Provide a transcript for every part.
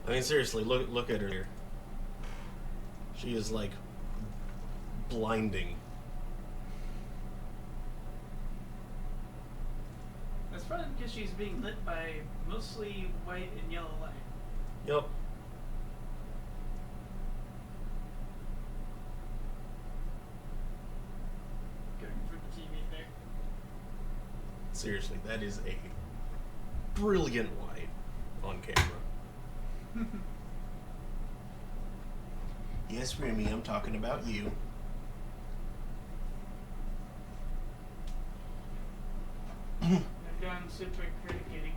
I mean, seriously, look at her here. She is, like, blinding. That's probably because she's being lit by mostly white and yellow light. Yep. Going for the TV there. Seriously, that is a brilliant light on camera. Yes, Remy, I'm talking about you. I've gone super criticating.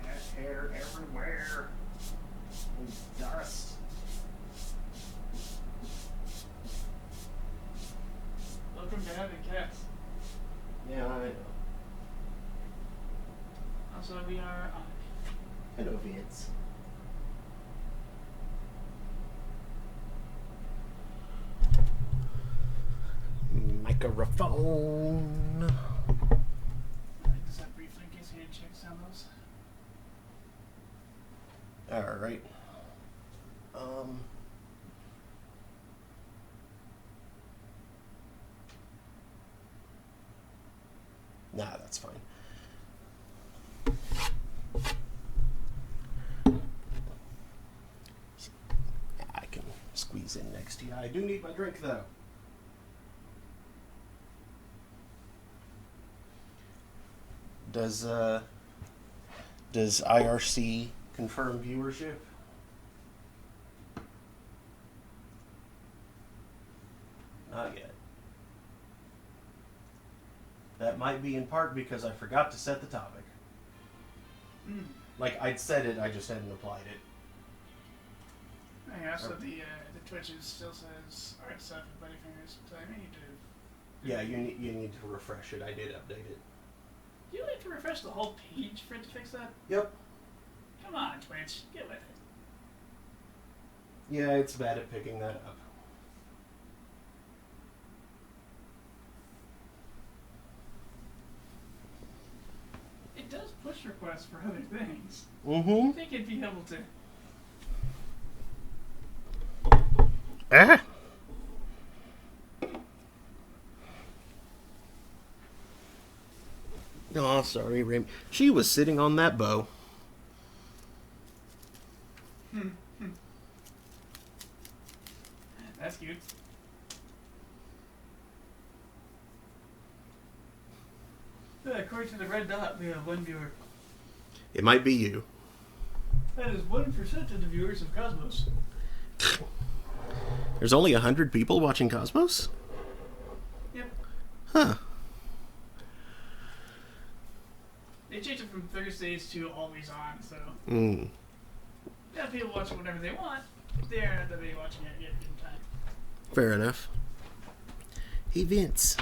Cat hair everywhere. And dust. Welcome to having cats. Yeah, I know. Also, we are on. Hello, Vince. Microphone. Just that briefly in case you didn't check some of those. All right. Nah, that's fine. I can squeeze in next to you. I do need my drink, though. Does IRC confirm viewership? Not yet. That might be in part because I forgot to set the topic. Like, I'd said it, I just hadn't applied it. Yeah, so the Twitch still says art stuff and buddy fingers, so I need to. Yeah, you need to refresh it. I did update it. Do you have to refresh the whole page for it to fix that? Yep. Come on, Twitch, get with it. Yeah, it's bad at picking that up. It does push requests for other things. Mm-hmm. I think it'd be able to. Ah. Oh, sorry, Rim. She was sitting on that bow. That's cute. According to the red dot, we have one viewer. It might be you. That is 1% of the viewers of Cosmos. There's only 100 people watching Cosmos? Yep. Huh. They changed it from Thursdays to always on, so. Yeah, people watching whatever they want. They're the be watching it at given time. Fair enough. Hey, Vince.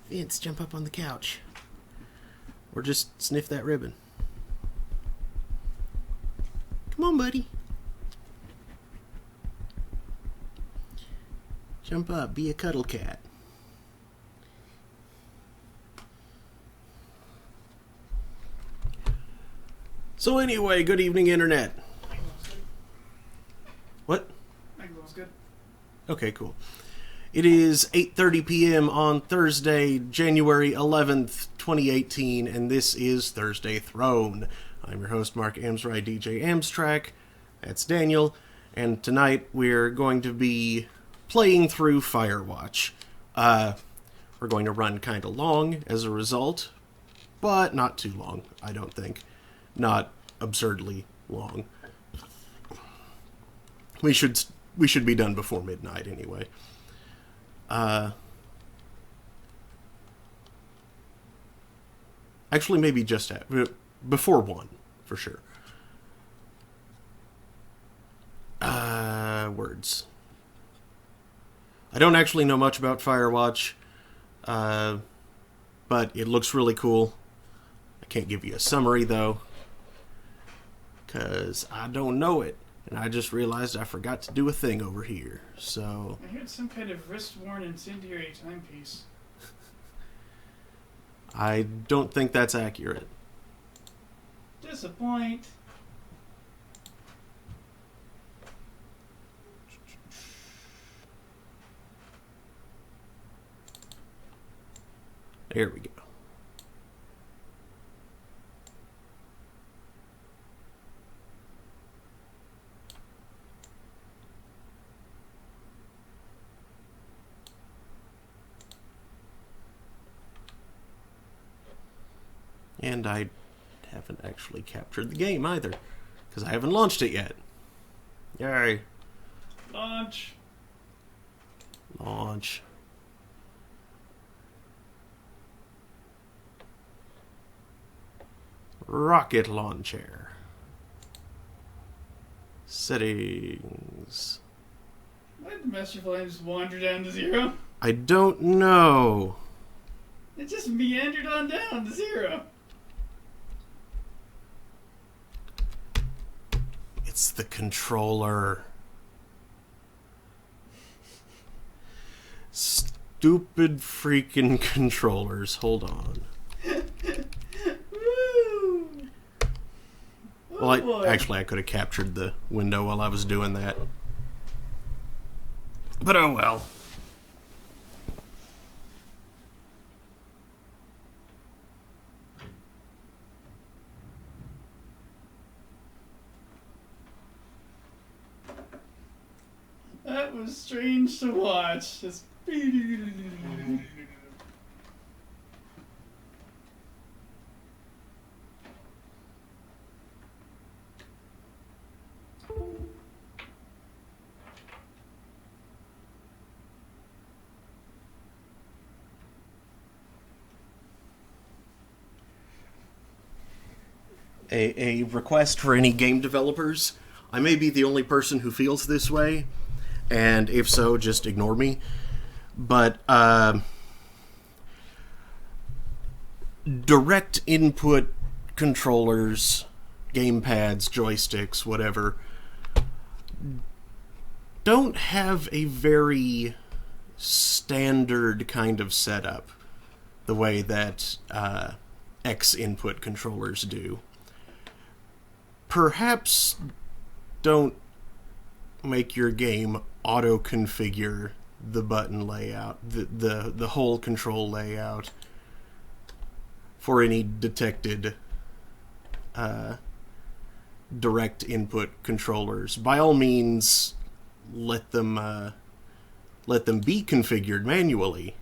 Vince, jump up on the couch. Or just sniff that ribbon. Come on, buddy. Jump up, be a cuddle cat. So anyway, good evening, Internet. What? Magdalene's good. Okay, cool. It is 8:30 p.m. on Thursday, January 11th, 2018, and this is Thursday Throne. I'm your host, Mark Amsry, DJ Amstrack. That's Daniel, and tonight we're going to be playing through Firewatch. We're going to run kind of long as a result, but not too long, I don't think. Not absurdly long. We should be done before midnight anyway. Actually, maybe just before 1, for sure. Words. I don't actually know much about Firewatch, but it looks really cool. I can't give you a summary, though, because I don't know it. And I just realized I forgot to do a thing over here, so... I heard some kind of wrist-worn incendiary timepiece. I don't think that's accurate. Disappoint. There we go. And I haven't actually captured the game either, because I haven't launched it yet. Yay. Launch. Launch. Rocket launcher. Settings. Why did the Master Flame just wander down to 0? I don't know. It just meandered on down to 0. It's the controller. Stupid freaking controllers. Hold on. Woo! Well, actually, I could have captured the window while I was doing that. But oh well. That was strange to watch. Just... A request for any game developers. I may be the only person who feels this way, and if so, just ignore me. But direct input controllers, gamepads, joysticks, whatever, don't have a very standard kind of setup the way that X input controllers do. Perhaps don't make your game auto-configure the button layout, the whole control layout for any detected direct input controllers. By all means, let them be configured manually.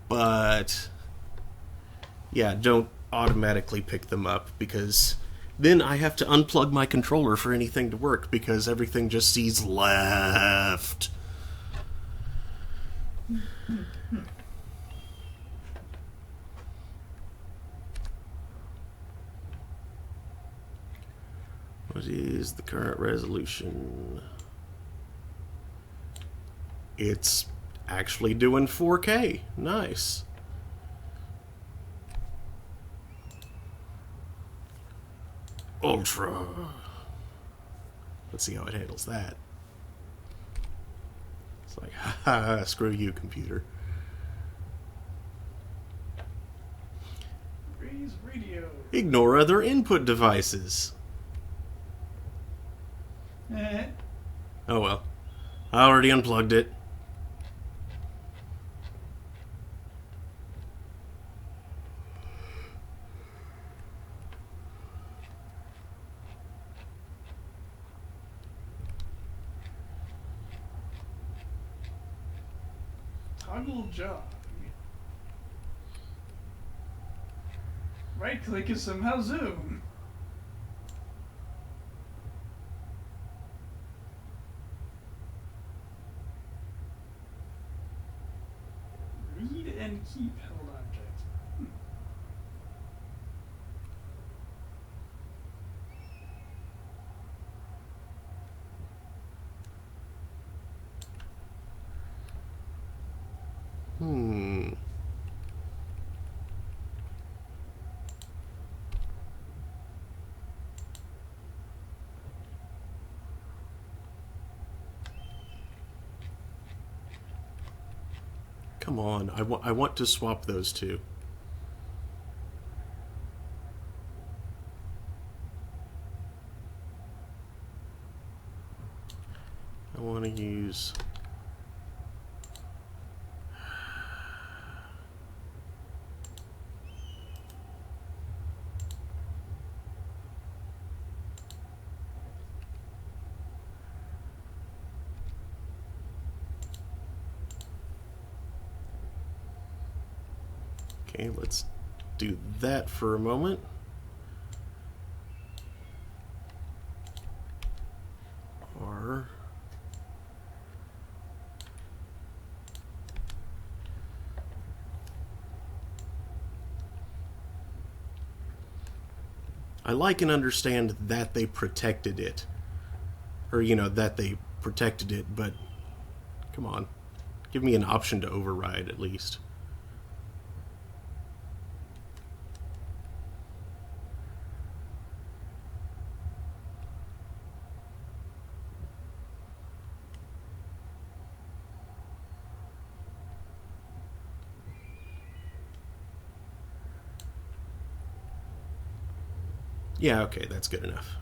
But yeah, don't automatically pick them up, because then I have to unplug my controller for anything to work, because everything just sees left. What is the current resolution? It's actually doing 4K. Nice. Ultra. Let's see how it handles that. It's like, haha, screw you, computer. Raise radio. Ignore other input devices. Oh well. I already unplugged it. Toggle jog. Right click is somehow zoom. Read and keep held object. Come on, I want to swap those two. I want to use... Okay, let's do that for a moment. Or... I like and understand that they protected it. Or, you know, that they protected it, but... Come on. Give me an option to override, at least. Yeah, okay, that's good enough.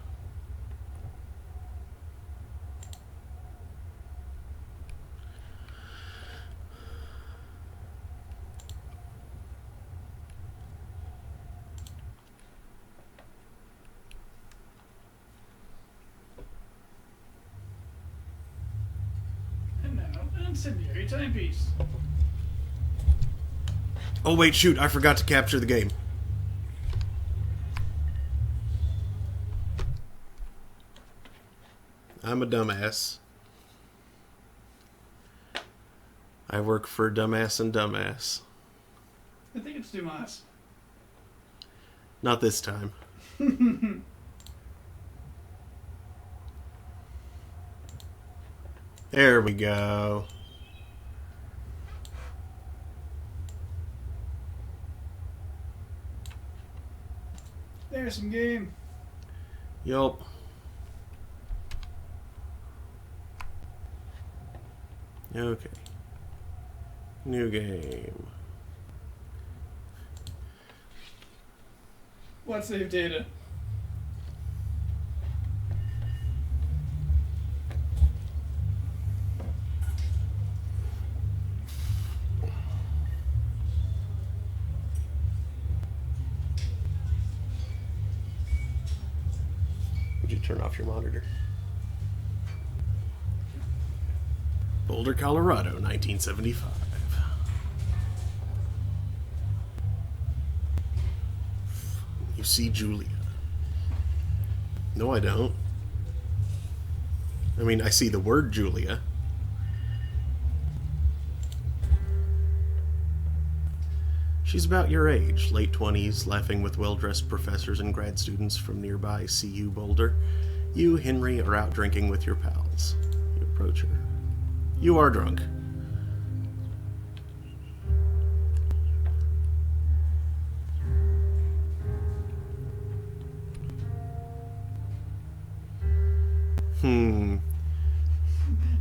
And now, an incendiary timepiece. Oh wait, shoot, I forgot to capture the game. I'm a dumbass. I work for Dumbass and Dumbass. I think it's Dumas. Not this time. There we go. There's some game. Yup. Okay. New game. What save data? Would you turn off your monitor? Boulder, Colorado, 1975. You see Julia. No, I don't. I mean, I see the word Julia. She's about your age, late 20s, laughing with well-dressed professors and grad students from nearby CU Boulder. You, Henry, are out drinking with your pals. You approach her. You are drunk.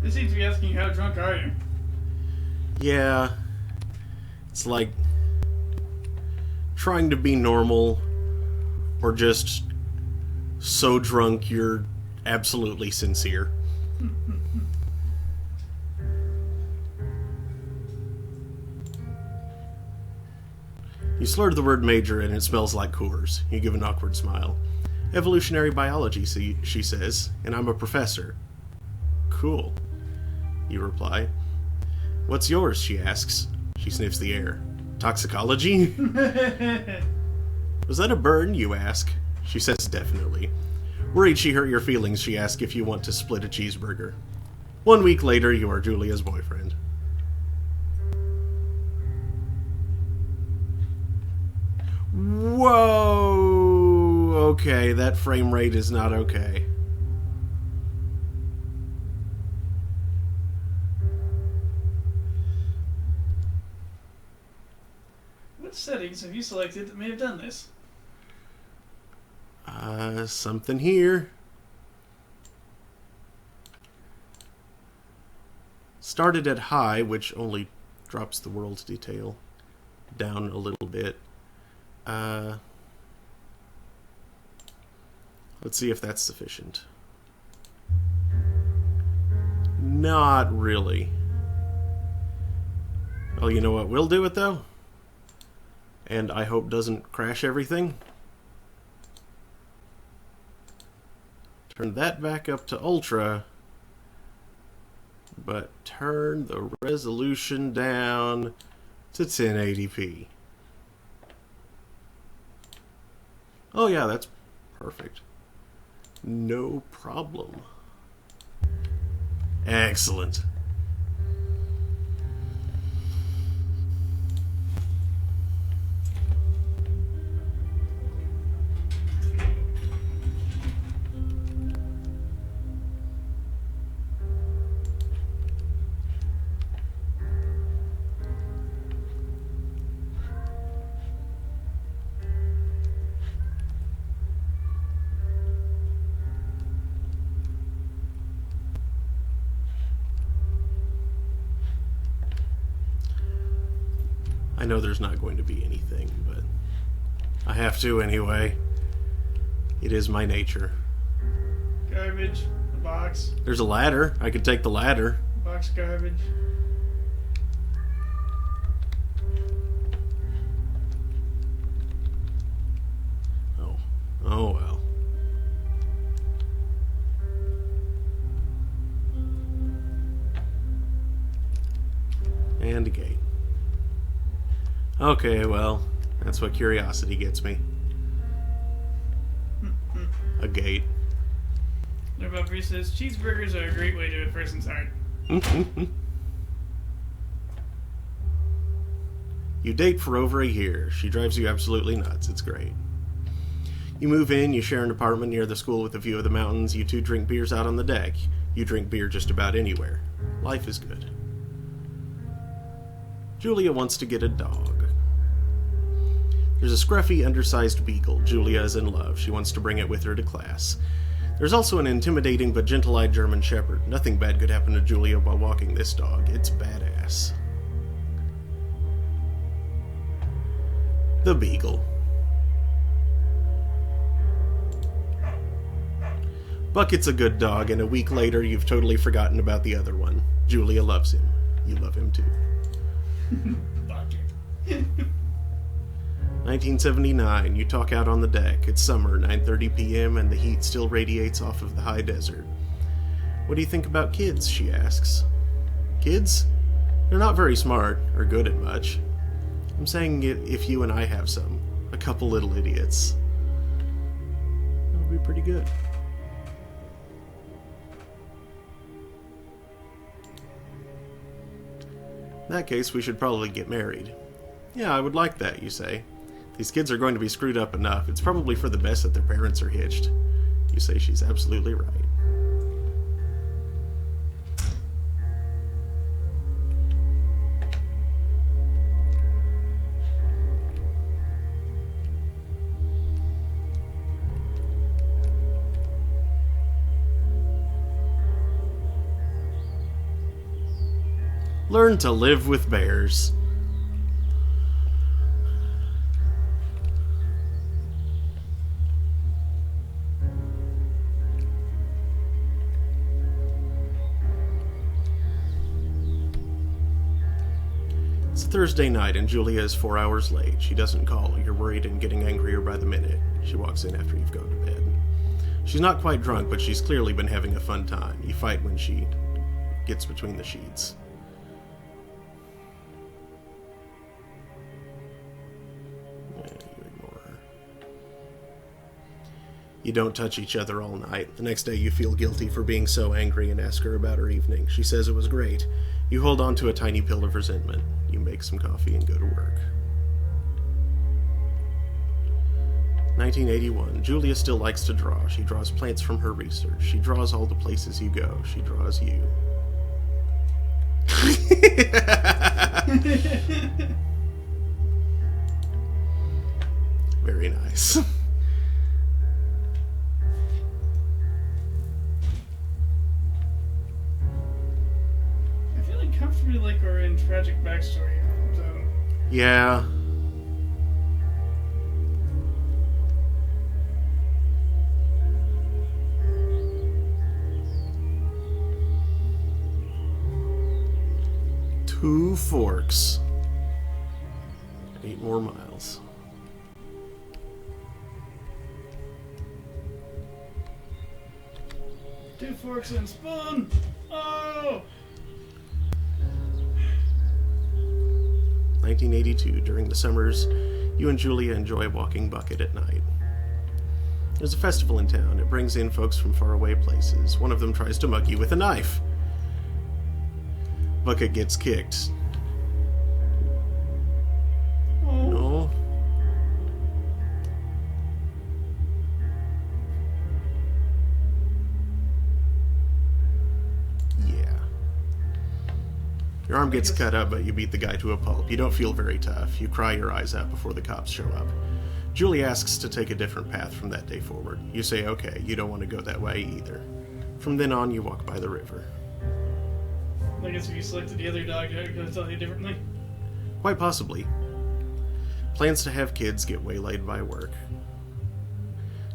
It seems to be asking how drunk are you? Yeah. It's like trying to be normal or just so drunk you're absolutely sincere. You slurred the word major and it smells like Coors. You give an awkward smile. Evolutionary biology, she says, and I'm a professor. Cool, you reply. What's yours, she asks. She sniffs the air. Toxicology? Was that a burn, you ask? She says definitely. Worried she hurt your feelings, she asks if you want to split a cheeseburger. 1 week later, you are Julia's boyfriend. Whoa! Okay, that frame rate is not okay. What settings have you selected that may have done this? Something here. Started at high, which only Drops the world's detail down a little bit. Let's see if that's sufficient. Not really. Well, you know what will do it, though? And I hope doesn't crash everything. Turn that back up to ultra, but turn the resolution down to 1080p. Oh yeah, that's perfect. No problem. Excellent. I know there's not going to be anything, but I have to anyway. It is my nature. Garbage. The box. There's a ladder. I could take the ladder. Box garbage. Oh well. And a gate. Okay, well, that's what curiosity gets me. A gate. Buffy says, cheeseburgers are a great way to a person's heart. You date for over a year. She drives you absolutely nuts. It's great. You move in, you share an apartment near the school with a view of the mountains. You two drink beers out on the deck. You drink beer just about anywhere. Life is good. Julia wants to get a dog. There's a scruffy, undersized beagle. Julia is in love. She wants to bring it with her to class. There's also an intimidating but gentle-eyed German shepherd. Nothing bad could happen to Julia while walking this dog. It's badass. The beagle. Bucket's a good dog, and a week later you've totally forgotten about the other one. Julia loves him. You love him too. Bucket. 1979, you talk out on the deck. It's summer, 9:30 p.m., and the heat still radiates off of the high desert. What do you think about kids, she asks. Kids? They're not very smart, or good at much. I'm saying if you and I have some. A couple little idiots. That'll be pretty good. In that case, we should probably get married. Yeah, I would like that, you say. These kids are going to be screwed up enough. It's probably for the best that their parents are hitched. You say she's absolutely right. Learn to live with bears. It's a Thursday night and Julia is 4 hours late. She doesn't call. You're worried and getting angrier by the minute. She walks in after you've gone to bed. She's not quite drunk, but she's clearly been having a fun time. You fight when she gets between the sheets. You don't touch each other all night. The next day you feel guilty for being so angry and ask her about her evening. She says it was great. You hold on to a tiny pill of resentment. You make some coffee and go to work. 1981. Julia still likes to draw. She draws plants from her research. She draws all the places you go. She draws you. Very nice. Comfortably like we're in tragic backstory Yeah. Two Forks. 8 more miles. Two forks and spoon. Oh! 1982. During the summers, you and Julia enjoy walking Bucket at night. There's a festival in town. It brings in folks from faraway places. One of them tries to mug you with a knife. Bucket gets kicked. Oh. No. Yeah. Your arm gets cut up, but you beat the guy to a pulp. You don't feel very tough. You cry your eyes out before the cops show up. Julie asks to take a different path from that day forward. You say okay, you don't want to go that way either. From then on, you walk by the river. I guess if you selected the other dog, I could tell you differently. Quite possibly. Plans to have kids get waylaid by work.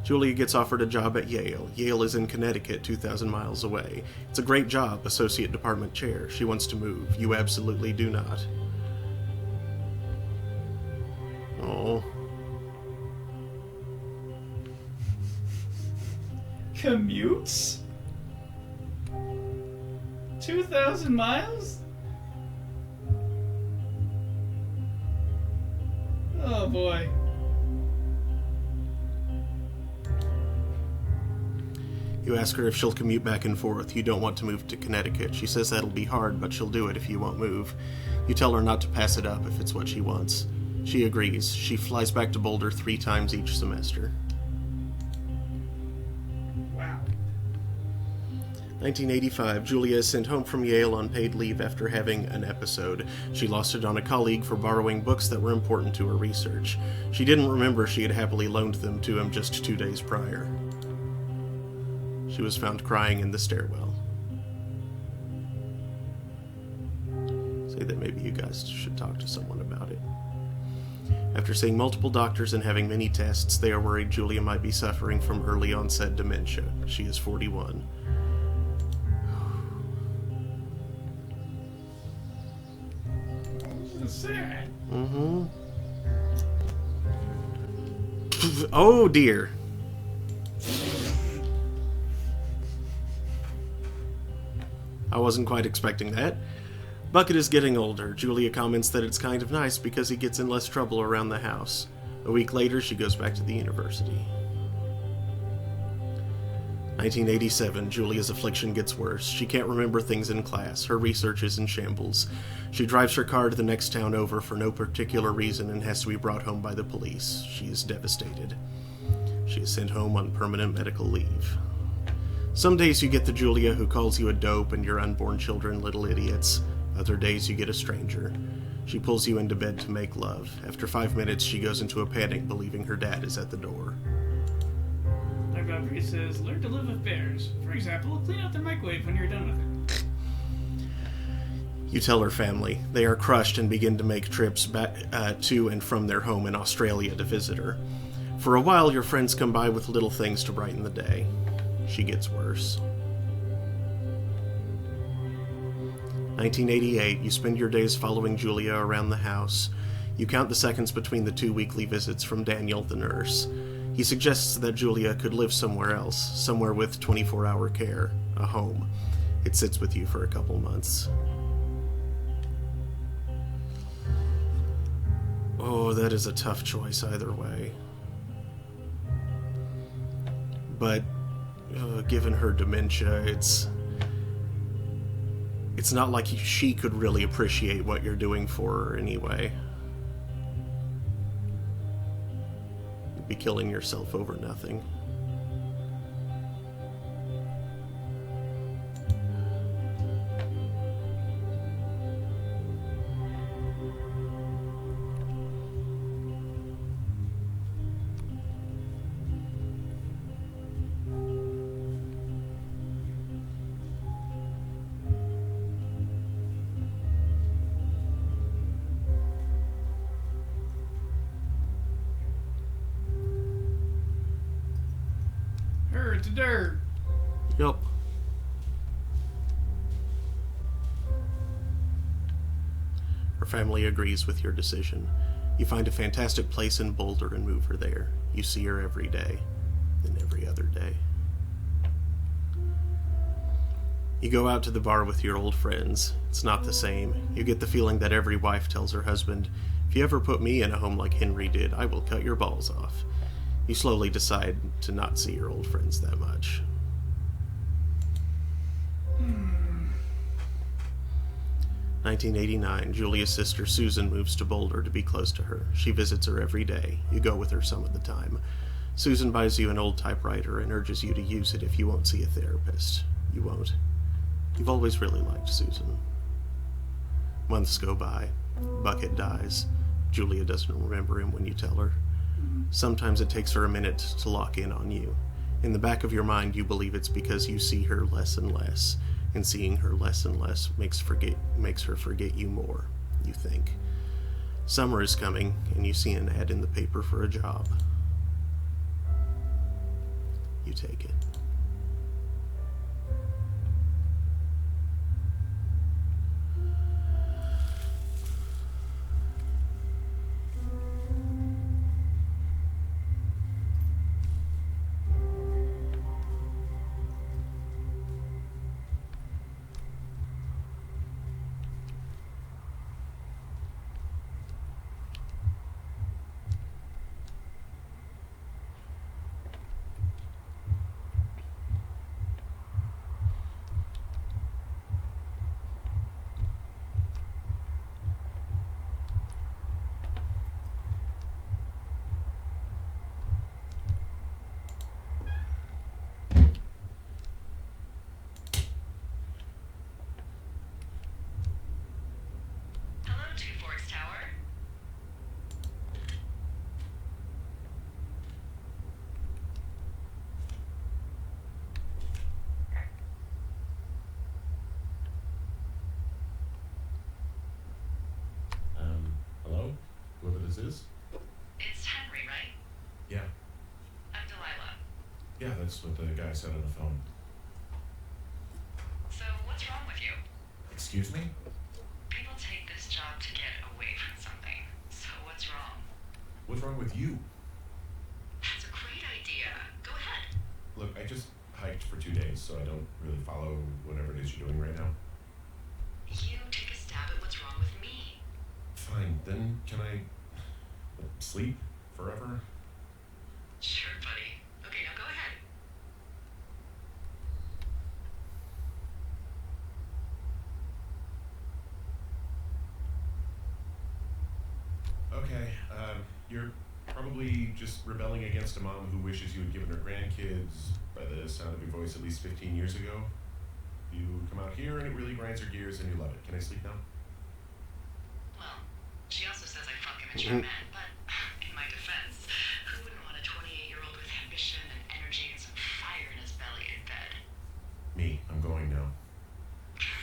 Julia gets offered a job at Yale. Yale is in Connecticut, 2,000 miles away. It's a great job, associate department chair. She wants to move. You absolutely do not. Oh. Commutes? 2,000 miles? Oh boy. You ask her if she'll commute back and forth. You don't want to move to Connecticut. She says that'll be hard, but she'll do it if you won't move. You tell her not to pass it up if it's what she wants. She agrees. She flies back to Boulder 3 times each semester. Wow. 1985, Julia is sent home from Yale on paid leave after having an episode. She lost it on a colleague for borrowing books that were important to her research. She didn't remember she had happily loaned them to him just 2 days prior. She was found crying in the stairwell. Say that maybe you guys should talk to someone about it. After seeing multiple doctors and having many tests, they are worried Julia might be suffering from early onset dementia. She is 41. This is sad. Mm-hmm. Oh dear. I wasn't quite expecting that. Bucket is getting older. Julia comments that it's kind of nice because he gets in less trouble around the house. A week later, she goes back to the university. 1987, Julia's affliction gets worse. She can't remember things in class. Her research is in shambles. She drives her car to the next town over for no particular reason and has to be brought home by the police. She is devastated. She is sent home on permanent medical leave. Some days you get the Julia who calls you a dope and your unborn children little idiots. Other days you get a stranger. She pulls you into bed to make love. After 5 minutes, she goes into a panic, believing her dad is at the door. Our Godfrey says, learn to live with bears. For example, clean out their microwave when you're done with it. You tell her family. They are crushed and begin to make trips back to and from their home in Australia to visit her. For a while, your friends come by with little things to brighten the day. She gets worse. 1988, you spend your days following Julia around the house. You count the seconds between the 2 weekly visits from Daniel, the nurse. He suggests that Julia could live somewhere else, somewhere with 24-hour care, a home. It sits with you for a couple months. Oh, that is a tough choice either way. But given her dementia, it's not like she could really appreciate what you're doing for her anyway. You'd be killing yourself over nothing. to dirt. Yup. Her family agrees with your decision. You find a fantastic place in Boulder and move her there. You see her every day, and every other day. You go out to the bar with your old friends. It's not the same. You get the feeling that every wife tells her husband, "If you ever put me in a home like Henry did, I will cut your balls off." You slowly decide to not see your old friends that much. 1989, Julia's sister Susan moves to Boulder to be close to her. She visits her every day. You go with her some of the time. Susan buys you an old typewriter and urges you to use it if you won't see a therapist. You won't. You've always really liked Susan. Months go by. Bucket dies. Julia doesn't remember him when you tell her. Sometimes it takes her a minute to lock in on you. In the back of your mind, you believe it's because you see her less and less, and seeing her less and less makes her forget you more, you think. Summer is coming, and you see an ad in the paper for a job. You take it. Hello? Whoever this is? It's Henry, right? Yeah. I'm Delilah. Yeah, that's what the guy said on the phone. So, what's wrong with you? Excuse me? People take this job to get away from something. So, what's wrong? What's wrong with you? That's a great idea. Go ahead. Look, I just hiked for 2 days, so I don't really follow whatever it is you're doing right now. You take a stab at what's wrong with me. Fine, then can I sleep forever? Sure, buddy. Okay, now go ahead. Okay, you're probably just rebelling against a mom who wishes you had given her grandkids, by the sound of your voice, at least 15 years ago. You come out here and it really grinds your gears and you love it. Can I sleep now? Well, she also says I fuck immature men, but in my defense, who wouldn't want a 28-year-old with ambition and energy and some fire in his belly in bed? Me, I'm going now.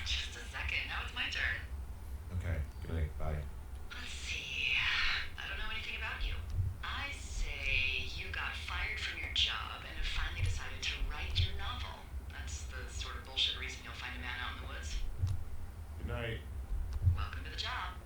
Just a second, now it's my turn. Okay, good night, bye. Let's see. I don't know anything about you. I say you got fired from your job and have finally decided to write your novel. That's the sort of bullshit reason you'll find a man out in the woods. Good night. Welcome to the job.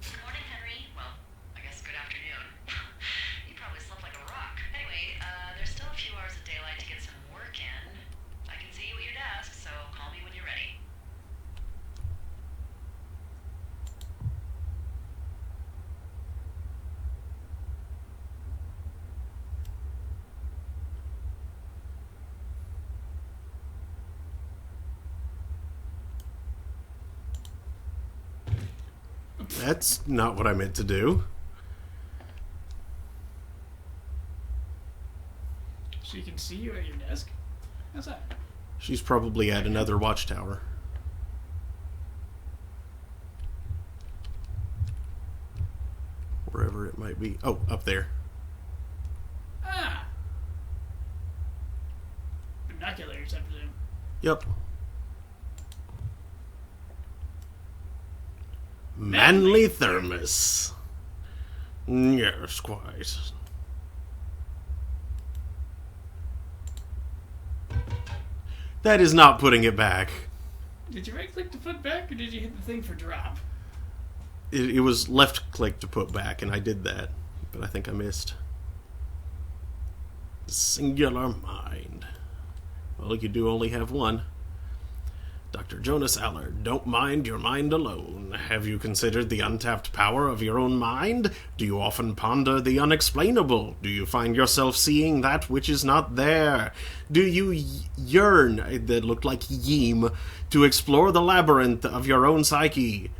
Good morning, Henry. Well, I guess good afternoon. You probably slept like a rock. Anyway, there's still a few hours of daylight to get some work in. I can see you at your desk, so call me when you're ready. That's not what I meant to do. She can see you at your desk? How's that? She's probably at another watchtower. Wherever it might be. Oh, up there. Ah! Yep. Manly thermos. Yes, quite. That is not putting it back. Did you right click to put back, or did you hit the thing for drop? It was left click to put back, and I did that, but I think I missed. Singular mind. Well, you do only have one. Dr. Jonas Allard, don't mind your mind alone. Have you considered the untapped power of your own mind? Do you often ponder the unexplainable? Do you find yourself seeing that which is not there? Do you yearn, that looked like yeem, to explore the labyrinth of your own psyche?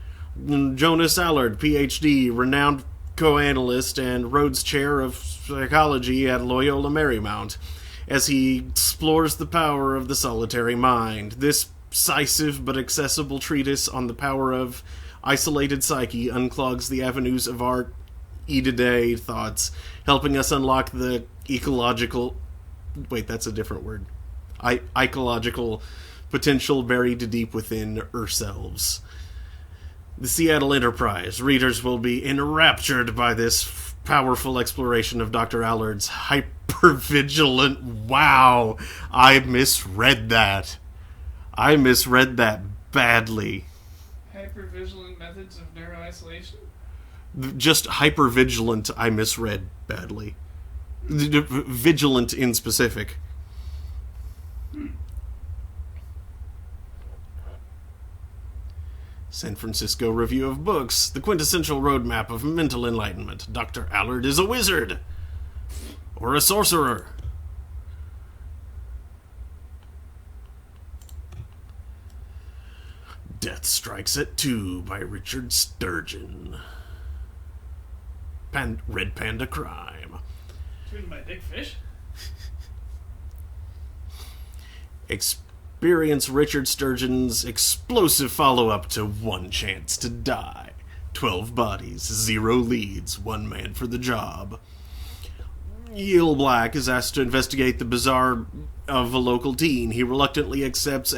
Jonas Allard, Ph.D., renowned co-analyst and Rhodes Chair of Psychology at Loyola Marymount, as he explores the power of the solitary mind. This incisive but accessible treatise on the power of isolated psyche unclogs the avenues of our day thoughts, helping us unlock the ecological... Wait, that's a different word. Ecological potential buried deep within ourselves. The Seattle Enterprise. Readers will be enraptured by this powerful exploration of Dr. Allard's hypervigilant... Wow! I misread that. I misread that badly. Hypervigilant methods of neuroisolation? Just hypervigilant, I misread badly. Vigilant in specific. San Francisco Review of Books, the quintessential roadmap of mental enlightenment. Dr. Allard is a wizard. Or a sorcerer. Death Strikes at 2 by Richard Sturgeon. Red Panda Crime. Tweeting by Big Fish? Experience Richard Sturgeon's explosive follow-up to One Chance to Die. 12 bodies, 0 leads, 1 man for the job. Neil Black is asked to investigate the bizarre of a local teen he reluctantly accepts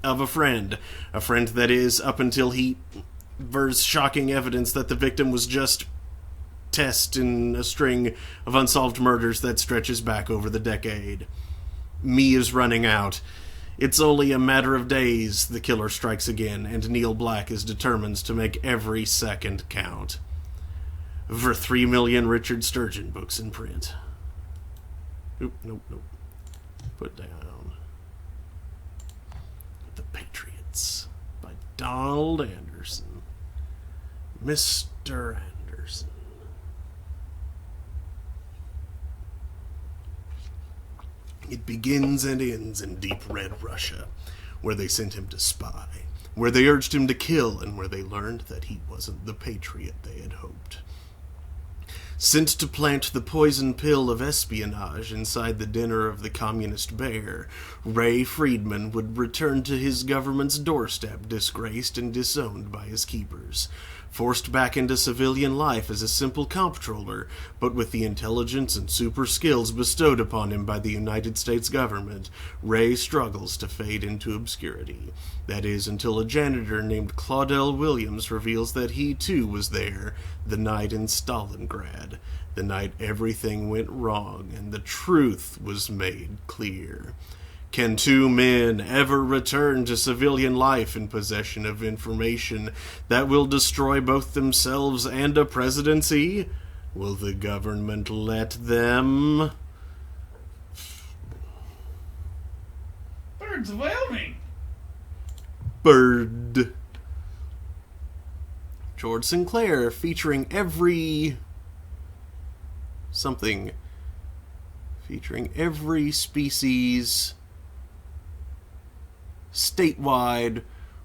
of a friend that is, up until he bears shocking evidence that the victim was just test in a string of unsolved murders that stretches back over the decade. Me is running out. It's only a matter of days the killer strikes again, and Neil Black is determined to make every second count. For 3 million Richard Sturgeon books in print. Nope. Put down. The Patriots by Donald Anderson. Mr. Anderson. It begins and ends in deep red Russia, where they sent him to spy, where they urged him to kill, and where they learned that he wasn't the patriot they had hoped. Sent to plant the poison pill of espionage inside the dinner of the communist bear, Ray Friedman would return to his government's doorstep disgraced and disowned by his keepers. Forced back into civilian life as a simple comptroller, but with the intelligence and super skills bestowed upon him by the United States government, Ray struggles to fade into obscurity. That is, until a janitor named Claudel Williams reveals that he too was there the night in Stalingrad, the night everything went wrong and the truth was made clear. Can 2 men ever return to civilian life in possession of information that will destroy both themselves and a presidency? Will the government let them? Birds of Wyoming! Bird. George Sinclair featuring every species statewide,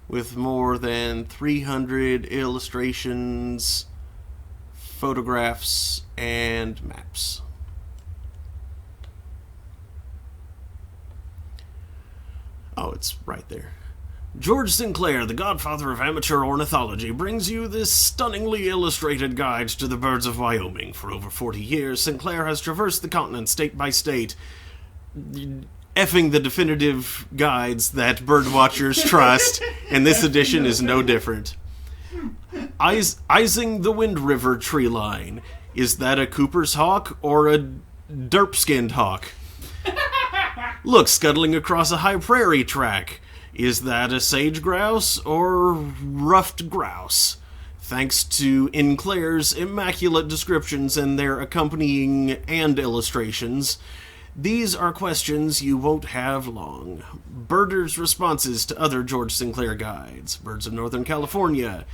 with more than 300 illustrations, photographs, and maps. Oh, it's right there. George Sinclair, the godfather of amateur ornithology, brings you this stunningly illustrated guide to the birds of Wyoming. For over 40 years, Sinclair has traversed the continent state by state, effing the definitive guides that birdwatchers trust, and this edition is no different. Eising the Wind River tree line. Is that a Cooper's hawk or a derp-skinned hawk? Look, scuttling across a high prairie track. Is that a sage grouse or ruffed grouse? Thanks to Enclair's immaculate descriptions and their accompanying and illustrations, these are questions you won't have long. Birders' responses to other George Sinclair guides. Birds of Northern California.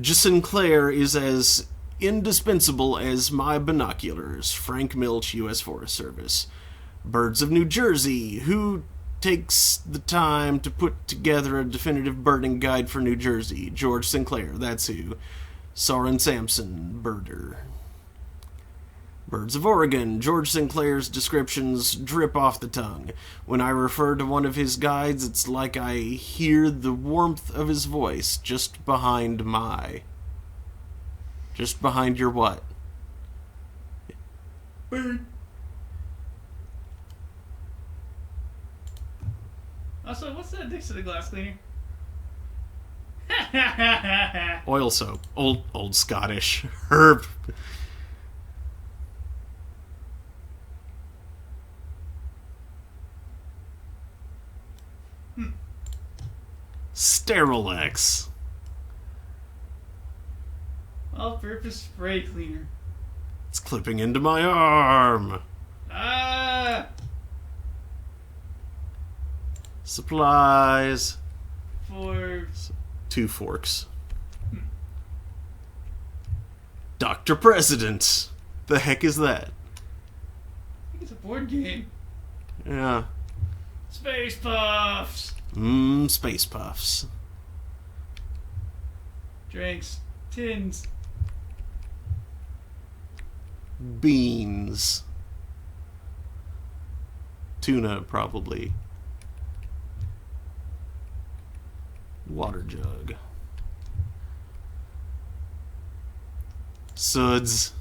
Sinclair is as indispensable as my binoculars. Frank Milch, U.S. Forest Service. Birds of New Jersey. Who takes the time to put together a definitive birding guide for New Jersey? George Sinclair, that's who. Soren Sampson, birder. Birds of Oregon. George Sinclair's descriptions drip off the tongue. When I refer to one of his guides, it's like I hear the warmth of his voice just behind your what? Bird. Also, what's that next to the glass cleaner? Oil soap. Old Scottish. Herb. Sterilex. All-purpose spray cleaner. It's clipping into my arm. Ah! Supplies. For 2 forks. Dr. President. The heck is that? I think it's a board game. Yeah. Space Puffs. Space Puffs. Drinks. Tins. Beans. Tuna, probably. Water jug. Suds.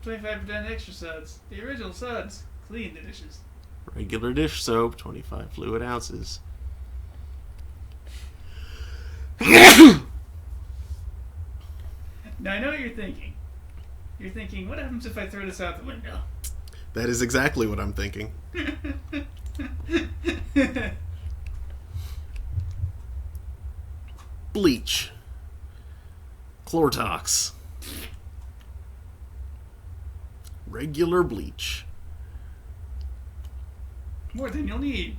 25% extra suds. The original suds. Clean the dishes. Regular dish soap, 25 fluid ounces. Now I know what you're thinking. You're thinking, what happens if I throw this out the window? That is exactly what I'm thinking. Bleach. Chlortox. Regular bleach. More than you'll need.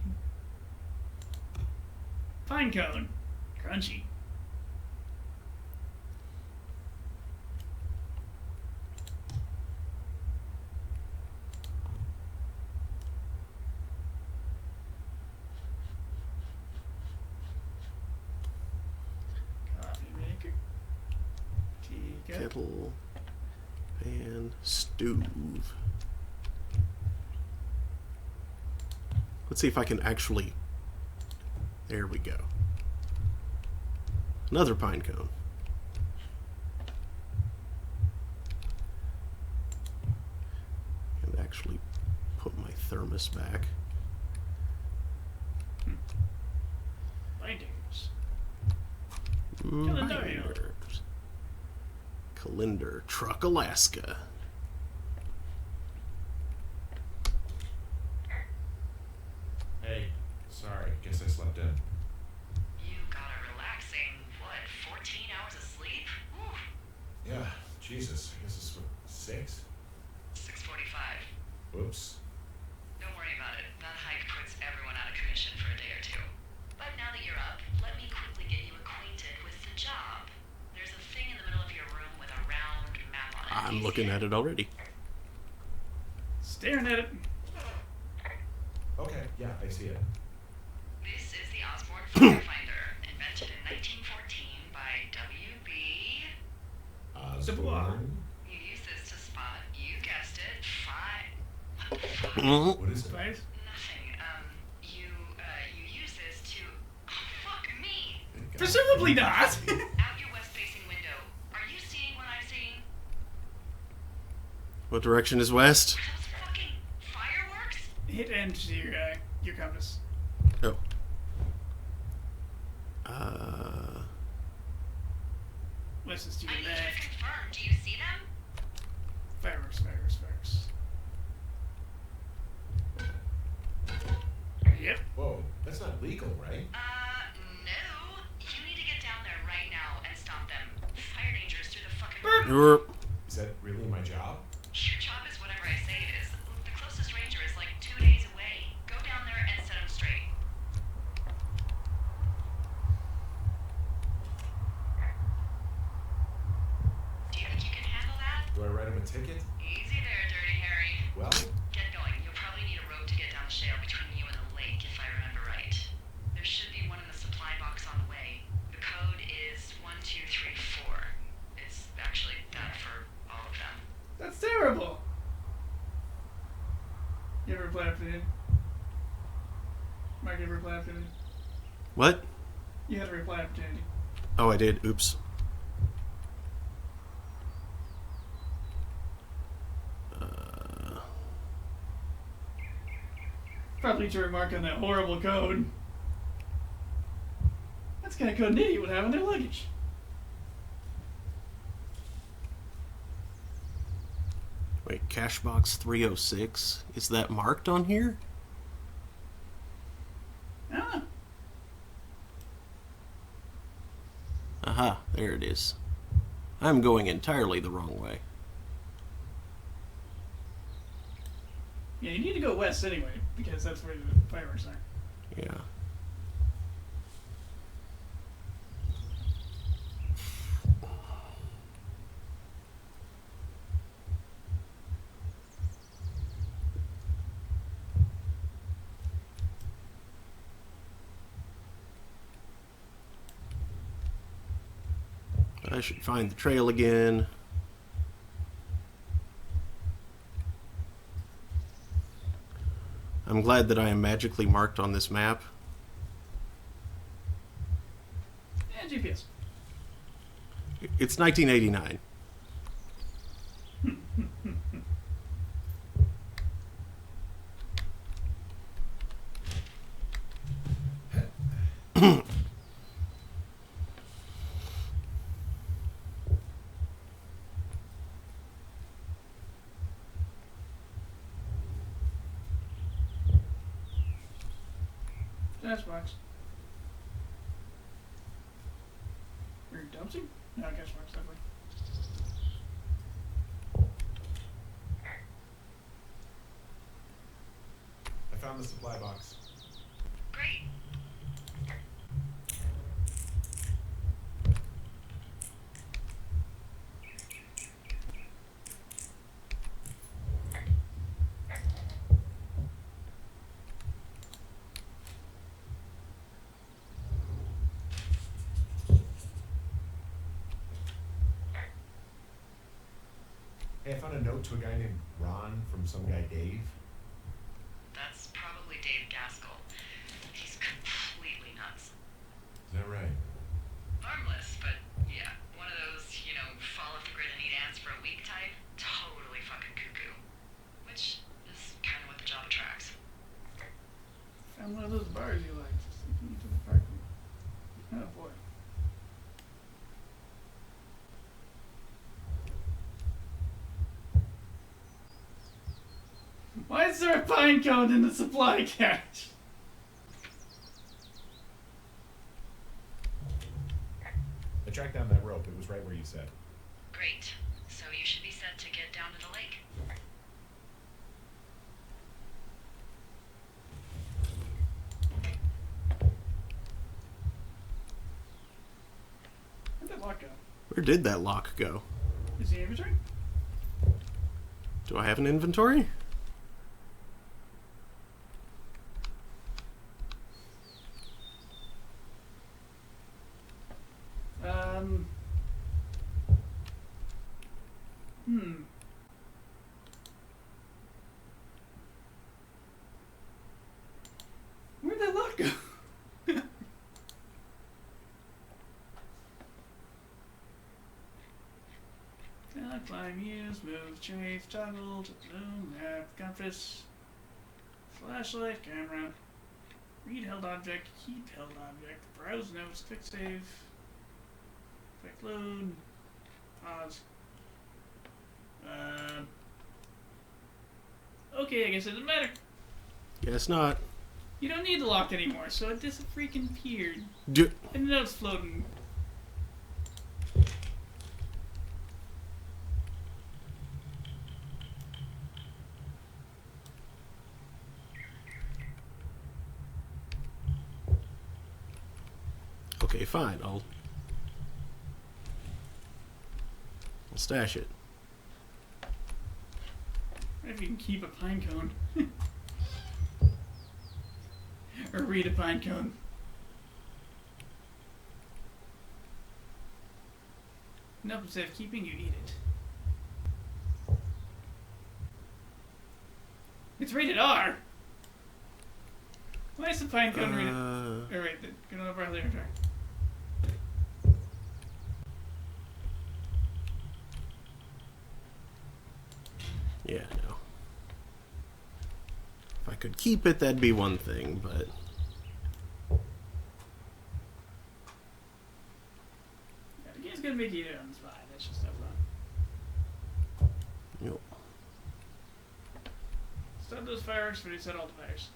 Pine cone. Crunchy. Coffee maker. Teacup. Kettle. Pan. Stove. Let's see if I can actually... There we go. Another pine cone. And actually put my thermos back. Binders. Binders. Calendar. Truck, Alaska. Hey, sorry, guess I slept in. You got a relaxing, 14 hours of sleep? Whew. Yeah, Jesus, I guess it's what, 6? 6:45. Whoops. Don't worry about it. That hike puts everyone out of commission for a day or two. But now that you're up, let me quickly get you acquainted with the job. There's a thing in the middle of your room with a round map on it. I'm looking at it already. Staring at it. Okay, yeah, I see it. This is the Osborne Firefinder, invented in 1914 by W.B. Osborne? You use this to spot, you guessed it, what the fuck? What is it? Spice. Nothing. You use this to... Oh, fuck me! Presumably not. Out your west-facing window. Are you seeing what I'm seeing? What direction is west? Are those fucking fireworks? hit end to your compass. Oh. Let's just do I need you to left. confirm. Do you see them? Fireworks. Yep. Whoa, that's not legal, right? No. You need to get down there right now and stop them. Fire danger is through the fucking You're- Is that really my job? Your job is whatever I say it is. The closest ranger is like 2 days away. Go down there and set him straight. Do you think you can handle that? Do I write him a ticket? Easy there, Dirty Harry. Well, Get going. You'll probably need a road to get down the shale between you and the lake, if I remember right. There should be one in the supply box on the way. The code is 1234. It's actually that for all of them. That's terrible. You ever reply opportunity? Mark, you ever reply opportunity? What? You had a reply opportunity. Oh, I did. Oops. Probably to remark on that horrible code. That's the kind of code an idiot would have in their luggage. Wait, Cashbox 306? Is that marked on here? Ah, Aha, there it is. I'm going entirely the wrong way. yeah, you need to go west anyway, because that's where the fireworks are. Yeah. I should find the trail again. I'm glad that I am magically marked on this map. And GPS. It's 1989. Cashbox. Or Dumpsy? No, Cashbox, definitely. I found the supply box. Great. Hey, I found a note to a guy named Ron from some guy Dave. That's probably Dave Gaskell. He's completely nuts. Is that right? Harmless, but yeah, one of those, fall off the grid and eat ants for a week type. Totally fucking cuckoo. Which is kind of what the job attracts. Found one of those bars you liked. Just thinking to the parking. Oh boy. Why is there a pine cone in the supply cache? I tracked down that rope. It was right where you said. Great. So you should be set to get down to the lake. Where'd that lock go? Where did that lock go? Is he inventory? Do I have an inventory? Where'd that lock go? Climb, use, move, change, toggle, to zoom, map, compass. Flashlight, camera. Read held object, keep held object, browse notes, quick save, quick load, pause. Okay, I guess it doesn't matter. Guess not. You don't need the lock anymore, so it just freaking appeared. And now it's floating. Okay, fine. I'll stash it. What if you can keep a pine cone? Or read a pine cone. Nope, instead of keeping, you eat it. It's rated R! Why is the pine cone rated? Oh, wait, get on the bar later track. Yeah, no. If I could keep it, that'd be one thing, but... Yeah, the game's gonna make you eat it on the spot. That's just no fun. Yep. Stop those fireworks when you set all the fires.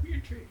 Weird tree.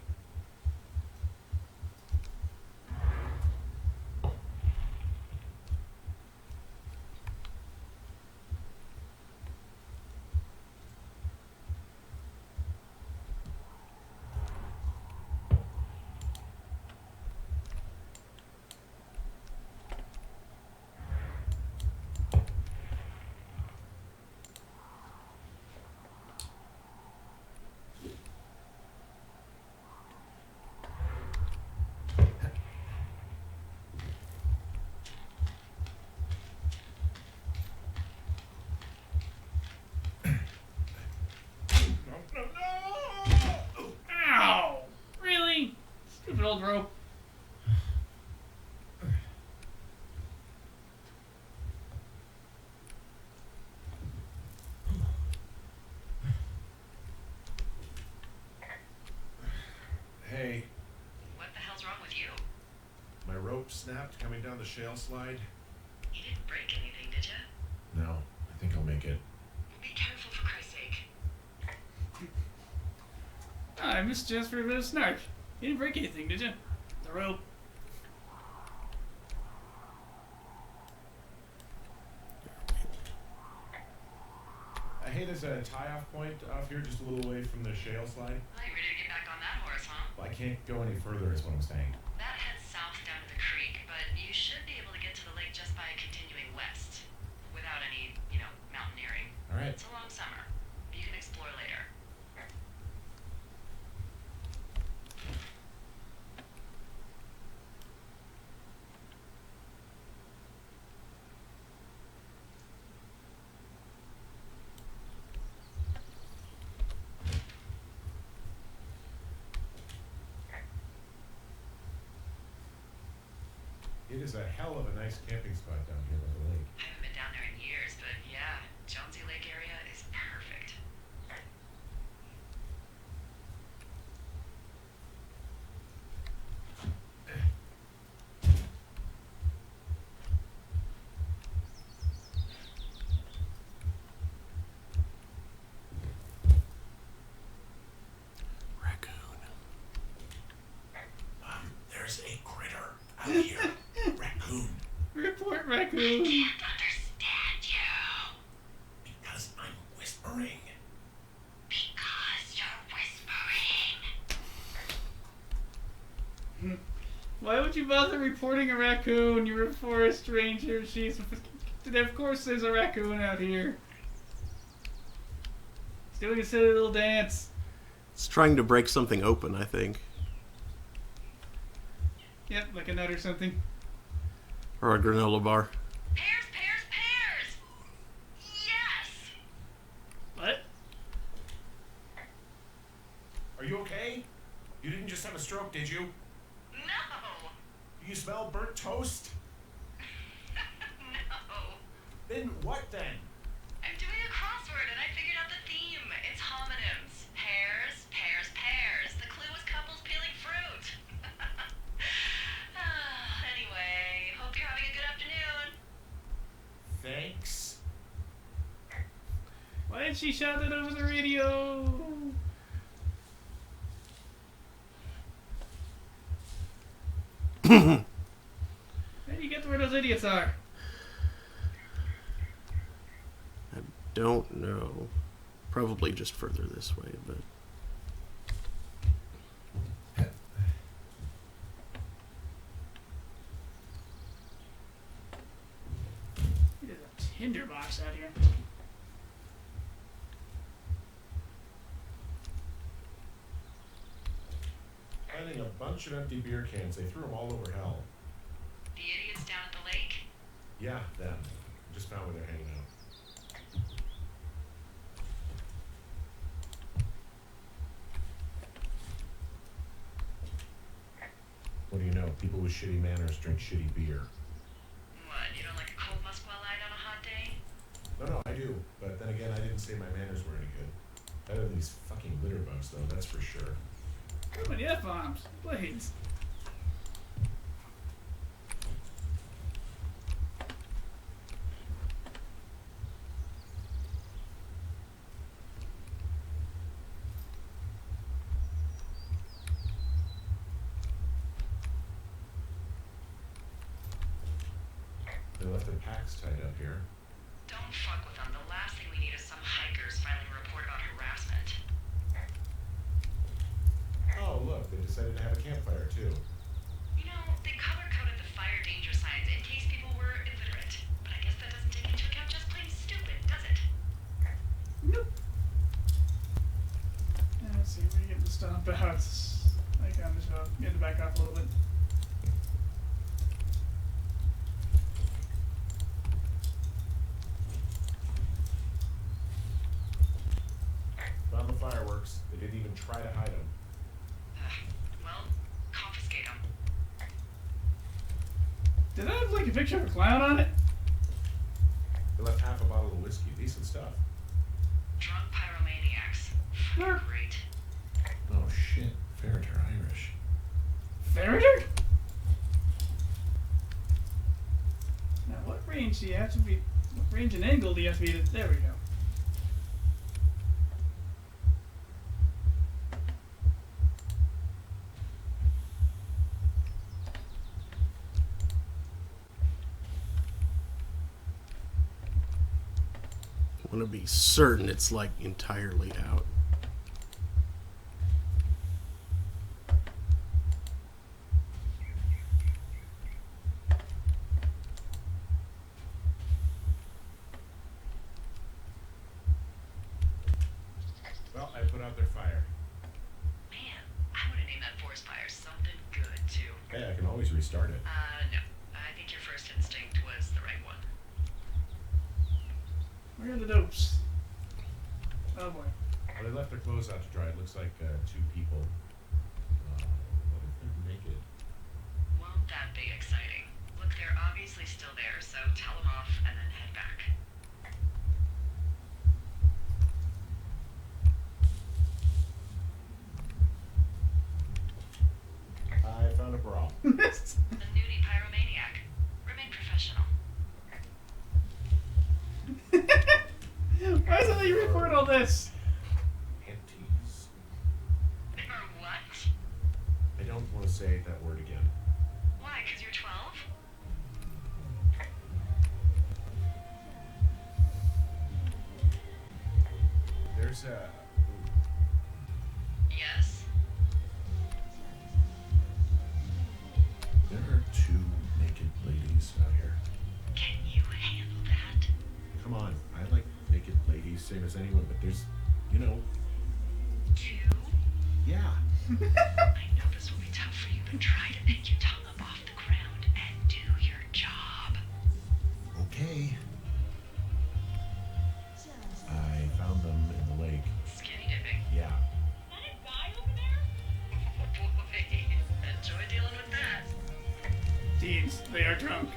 Ow! Really? Stupid old rope. Hey, What the hell's wrong with you? my rope snapped coming down the shale slide. You didn't break anything, did you? No, I think I'll make it. Be careful, for Christ's sake. Oh, I missed just for a bit of snark. You didn't break anything, did you? The rope. Hey, there's a tie-off point off here just a little away from the shale slide. Well, you ready to get back on that horse, huh? Well, I can't go any further is what I'm saying. That heads south down to the creek, but you should be able to get to the lake just by continuing west. Without any, mountaineering. All right. It's a long summer. You can explore later. It is a hell of a nice camping spot down here by the lake. I haven't been down there in years, but yeah, Jonesy Lake area is perfect. Raccoon. There's a critter out here. Raccoon. Report I raccoon. can't understand you. Because I'm whispering. Because you're whispering. Why would you bother reporting a raccoon? You're a forest ranger. Jeez. Of course there's a raccoon out here. He's doing a silly little dance. It's trying to break something open, I think. Yep, like a nut or something. Or a granola bar. Pears, pears, pears! Yes! What? Are you okay? You didn't just have a stroke, did you? No! You smell burnt toast? No! Then what then? I'm doing a crossword and I figured out the theme. It's homonyms. Pears, pears, pears. The clue was couples peeling fruit. Anyway, hope you're having a good afternoon. Thanks. Why did she shout it over the radio? How do you get to where those idiots are? I don't know. Probably just further this way, but... There's a tinderbox out here. Finding a bunch of empty beer cans. They threw them all over hell. The idiots down at the lake? Yeah, them. Just found where they're hanging out. What do you know? People with shitty manners drink shitty beer. What, you don't like a cold Musquat Light on a hot day? No, I do. But then again, I didn't say my manners were any good. Better than these fucking litter bugs, though, that's for sure. Too many F-bombs. Please. They left their packs tied up here. Don't fuck with them. The last thing we need is some hikers filing a report about harassment. Oh, look, they decided to have a campfire, too. You know, they color-coded the fire danger signs in case people were illiterate. But I guess that doesn't take into account just plain stupid, does it? Nope. Let's see, we get the stomp out. I kind of just get to back off a little bit. Found the fireworks. They didn't even try to hide them. Well, confiscate them. Did I have like a picture of a clown on it? They left half a bottle of whiskey. Decent stuff. Drunk pyromaniacs. Sure. Great. Oh, shit. Ferreter Irish. Ferreter? Now, what range do you have to be? What range and angle do you have to be? There we go. I want to be certain it's like entirely out. Well, I put out their fire. Man, I would have named that forest fire something good, too. Hey, I can always restart it. No. I think your first instinct was the right one. Where are the dopes? Oh boy. Well, they left their clothes out to dry. It looks like two people. What if they're naked? Won't that be exciting? Look, they're obviously still there, so tell them off and then head back. I found a bra. A nudie pyromaniac. Remain professional. Why is it that you report all this? Panties. Or what? I don't want to say that word again. Why, 'cause you're 12? There's a... Yes. There are two naked ladies out here. Can you handle that? come on. I like naked ladies, same as anyone, but there's, you know. 2? Yeah. I know this will be tough for you, but try to pick your tongue up off the ground and do your job. Okay. I found them in the lake. Skinny dipping. Yeah. Is that a guy over there? Oh boy, enjoy dealing with that. Teens, they are drunk.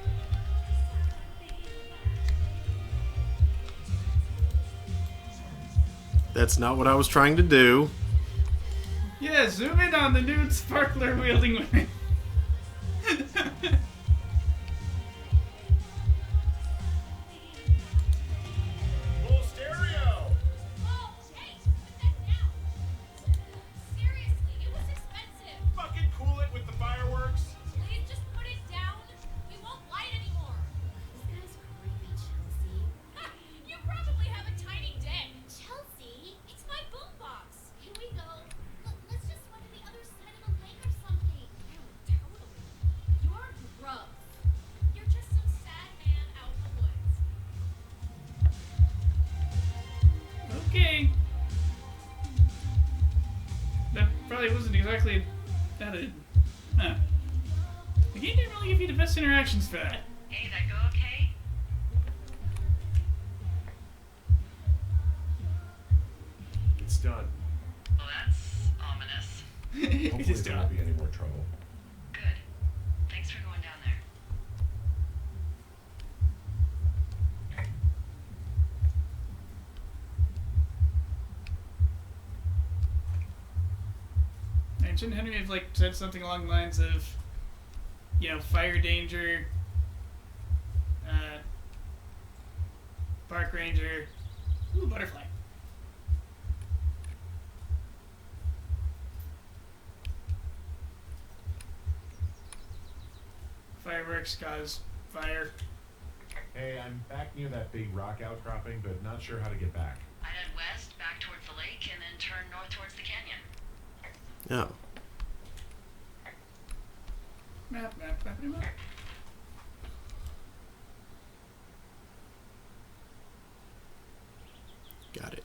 That's not what I was trying to do. Yeah, zoom in on the nude sparkler wielding women. Full stereo! Oh, Jake, put that down. Seriously, it was expensive. Fucking cool it with the fireworks. Please just put it down. We won't light anymore. This guy's creepy, Chelsea. You probably have a tiny den. Chelsea, it's my boombox. Here we go. Let's just swim to the other side of the lake or something. Oh, totally. You're gross. You're just some sad man out in the woods. Okay. That probably wasn't exactly that. Huh. The game didn't really give you the best interactions for that. Hey, that go okay? It's done. Well, that's ominous. It Hopefully is there done. won't be any more trouble. Good. Thanks for going down there. And shouldn't Henry have like said something along the lines of, fire danger, park ranger, ooh, butterfly. Fireworks cause fire. Hey, I'm back near that big rock outcropping, but not sure how to get back. I'd head west, back towards the lake, and then turn north towards the canyon. Oh. Map. Got it.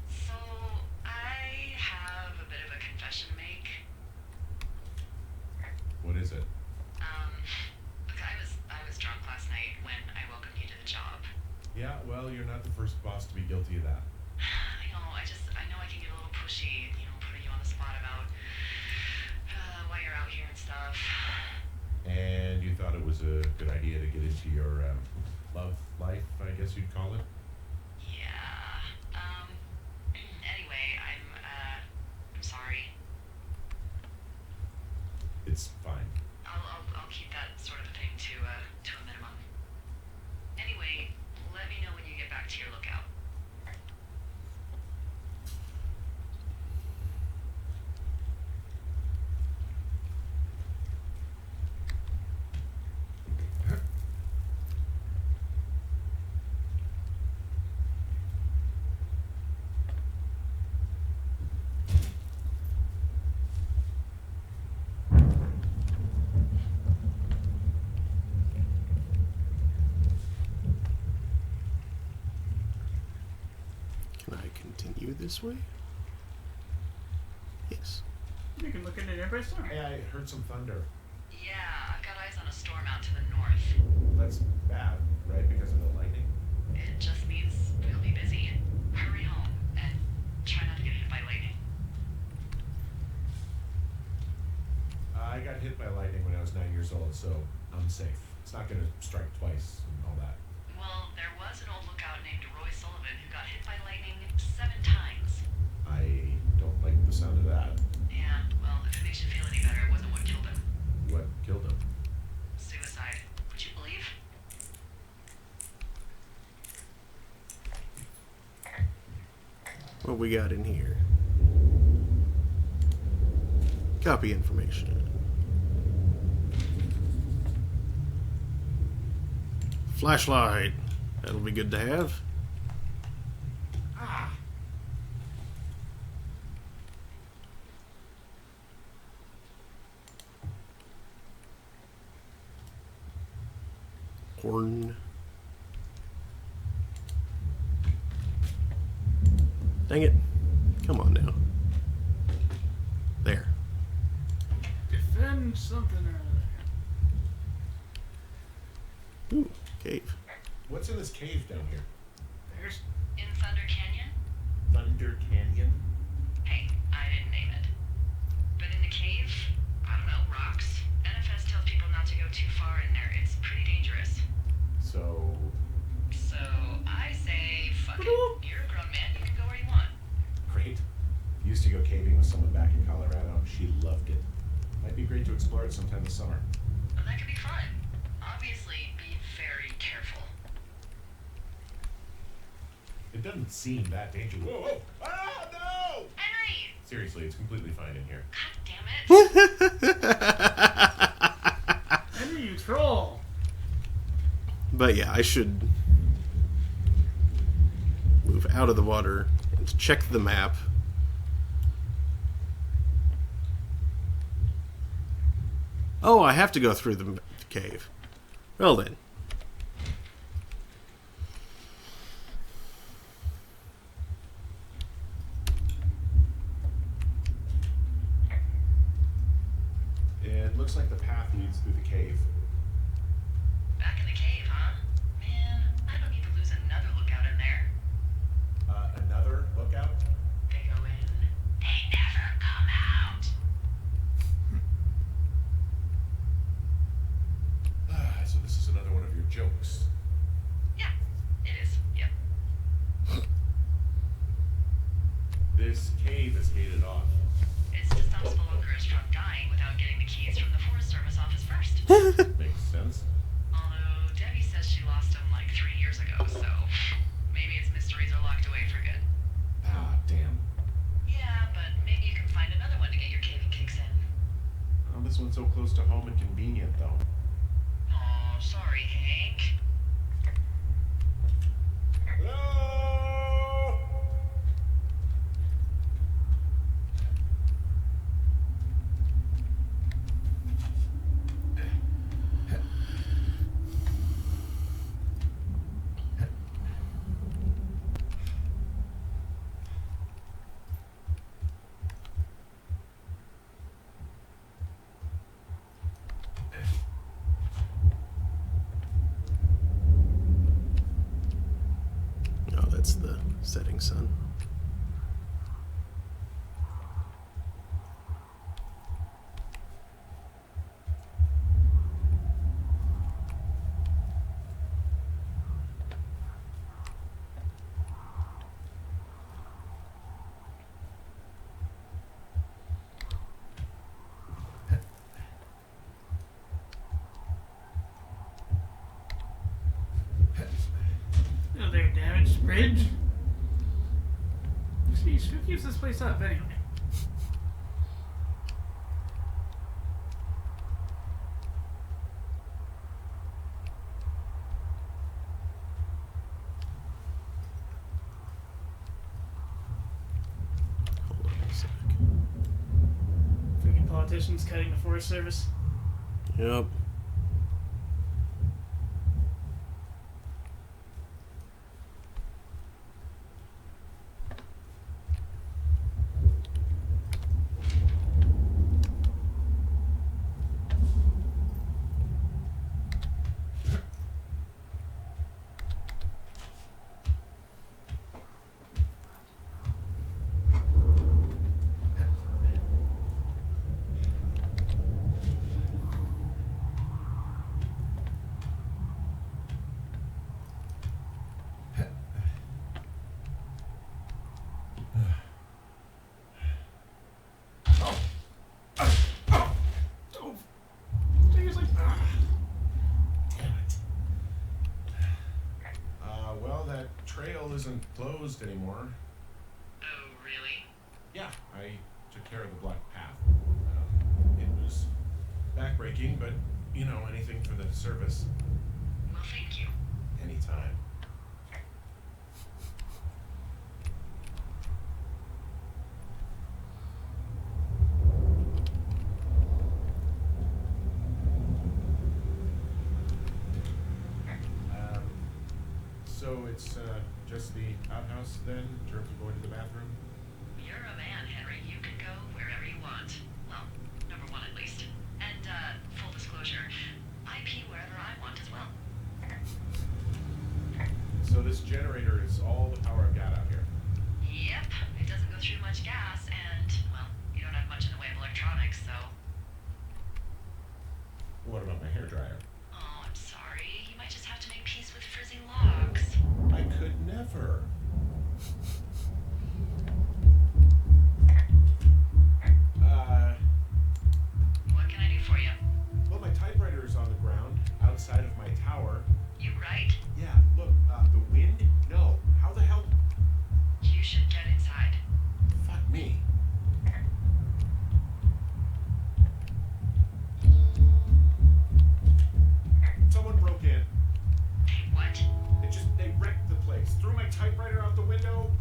So, I have a bit of a confession to make. What is it? Look, I was drunk last night when I welcomed you to the job. Yeah, well, you're not the first boss to be guilty of that. I know I can get a little pushy, putting you on the spot about why you're out here and stuff. And you thought it was a good idea to get into your love life, I guess you'd call it? Yeah. Anyway, I'm sorry. It's fine. this way? Yes. You can look at it every storm. Hey, I heard some thunder. Yeah, I've got eyes on a storm out to the north. That's bad, right? Because of the lightning? It just means we'll be busy. Hurry home and try not to get hit by lightning. I got hit by lightning when I was 9 years old, so I'm safe. It's not gonna strike twice and all that. Well, there was an old lookout named Roy Sullivan who got hit by lightning 7 times. I don't like the sound of that. Yeah, well, if it makes you feel any better, it wasn't what killed him. What killed him? Suicide. Would you believe? What we got in here? Copy information. Flashlight. That'll be good to have. Horn. Dang it. Come on now. There. Defend something or other. Ooh, cave. What's in this cave down here? There's In Thunder Canyon? Thunder Canyon? Hey, I didn't name it. But in the cave, I don't know, rocks. NFS tells people not to go too far in there. It's pretty dangerous. So, So I say, fuck it. You're a grown man. You can go where you want. great. Used to go caving with someone back in Colorado. She loved it. Might be great to explore it sometime this summer. Well, that could be fun. Obviously, be very careful. It doesn't seem that dangerous. Whoa, whoa! Ah, no! Henry! Seriously, it's completely fine in here. God damn it. Henry, you troll. But yeah, I should move out of the water and check the map. Oh, I have to go through the cave. Well then. It looks like the path leads through the cave. Back in the cave, huh? Man, I don't need to lose another lookout in there. Another lookout? They go in, they never come out. So this is another one of your jokes. Yeah, it is. Yep. This cave is gated off. It's to stop spelunkerers from dying without getting the keys from the Forest Service office first. Makes sense. Although Debbie says she lost them like 3 years ago, so maybe its mysteries are locked away for good. Ah, damn. Yeah, but maybe you can find another one to get your caving kicks in. Oh, this one's so close to home and convenient, though. Aw, sorry, Hank. Hello? Oh, that's the setting sun. Oh, there, damaged bridge. Jeez, who keeps this place up anyway? Hold on a sec. Freaking politicians cutting the Forest Service. Yep. closed anymore. Oh, really? Yeah, I took care of the Black Path. It was backbreaking, but, you know, anything for the service. Well, thank you. Anytime. So it's just the outhouse then, in terms of going to the bathroom? You're a man, Henry. You can go wherever you want. Well, number one at least. And, full disclosure, I pee wherever I want as well. So this generator is all the power I've got out here. Yep, it doesn't go through much gas, and, well, you don't have much in the way of electronics, so... What about my hairdryer? Oh, I'm sorry. You might just have to make peace with frizzing locks. I could never. What can I do for you? Well, my typewriter is on the ground, outside of my tower. You right? Yeah, look, the wind? No. How the hell? You should get inside. Fuck me. Someone broke in. Hey, what? They wrecked the place. Threw my typewriter out the window.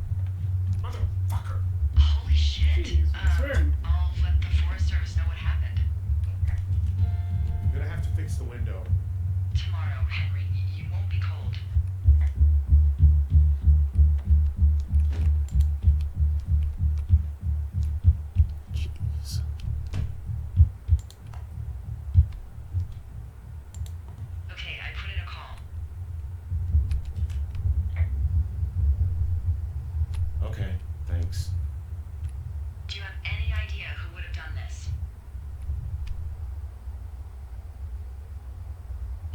Motherfucker. Holy shit. Jeez, I swear. I'll let the Forest Service know what happened. I'm gonna have to fix the window. Tomorrow, Henry. You won't be cold. Jeez. Okay, I put in a call. Okay, thanks. Do you have any idea who would have done this?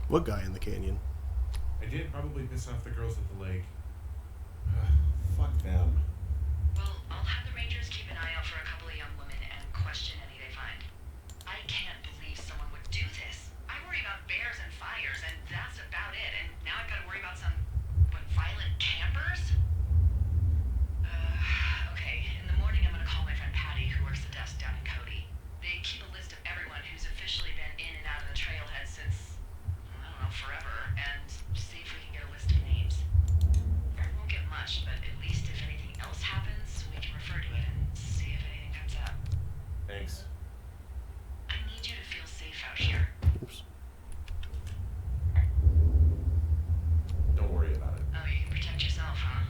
What guy in the canyon? I did probably piss off the girls at the lake. Fuck them. Well, I'll have the Rangers keep an eye out for a couple of young women and question any they find. I can't believe someone would do this. I worry about bears and fires, and that's about it. And now I've got to worry about some, violent campers? Okay. In the morning, I'm going to call my friend Patty, who works the desk down in Cody. They keep a list of everyone who's officially been in and out of the trailhead since, I don't know, forever, and see if we can get a list of names. Won't get much, but at least if anything else happens, we can refer to it and see if anything comes up. Thanks. I need you to feel safe out here. Oops. Don't worry about it. Oh, you can protect yourself, huh?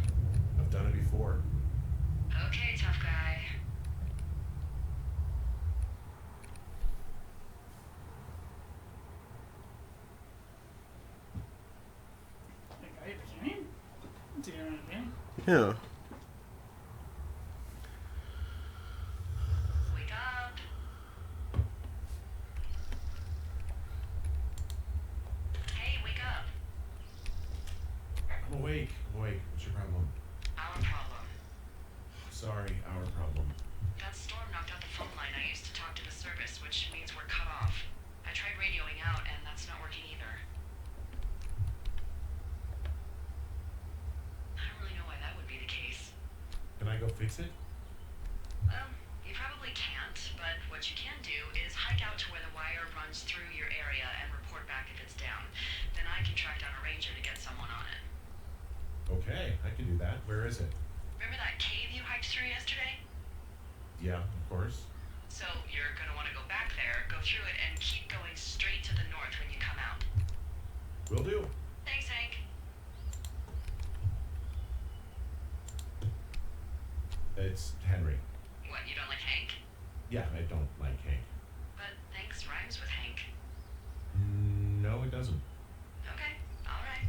I've done it before. Okay, tough guy. That guy at the canyon? What's he doing, man? Yeah. Wake up. Hey, wake up. I'm awake. What's your problem? Our problem. Sorry, our problem. That storm knocked out the phone line I used to talk to the service, which means we're cut off. I tried radioing out, and that's not working either. I don't really know why that would be the case. Can I go fix it? Well, you probably can't, but what you can do is hike out to where the wire runs through your area and report back if it's down. Then I can track down a ranger to get someone on it. Okay, I can do that. Where is it? Remember that cave you hiked through yesterday? Yeah, of course. So you're gonna want to go back there, go through it, and keep going straight to the north when you come out. Will do. Thanks, Hank. It's Henry. What, you don't like Hank? Yeah, I don't like Hank. But thanks rhymes with Hank. No, it doesn't. Okay, alright.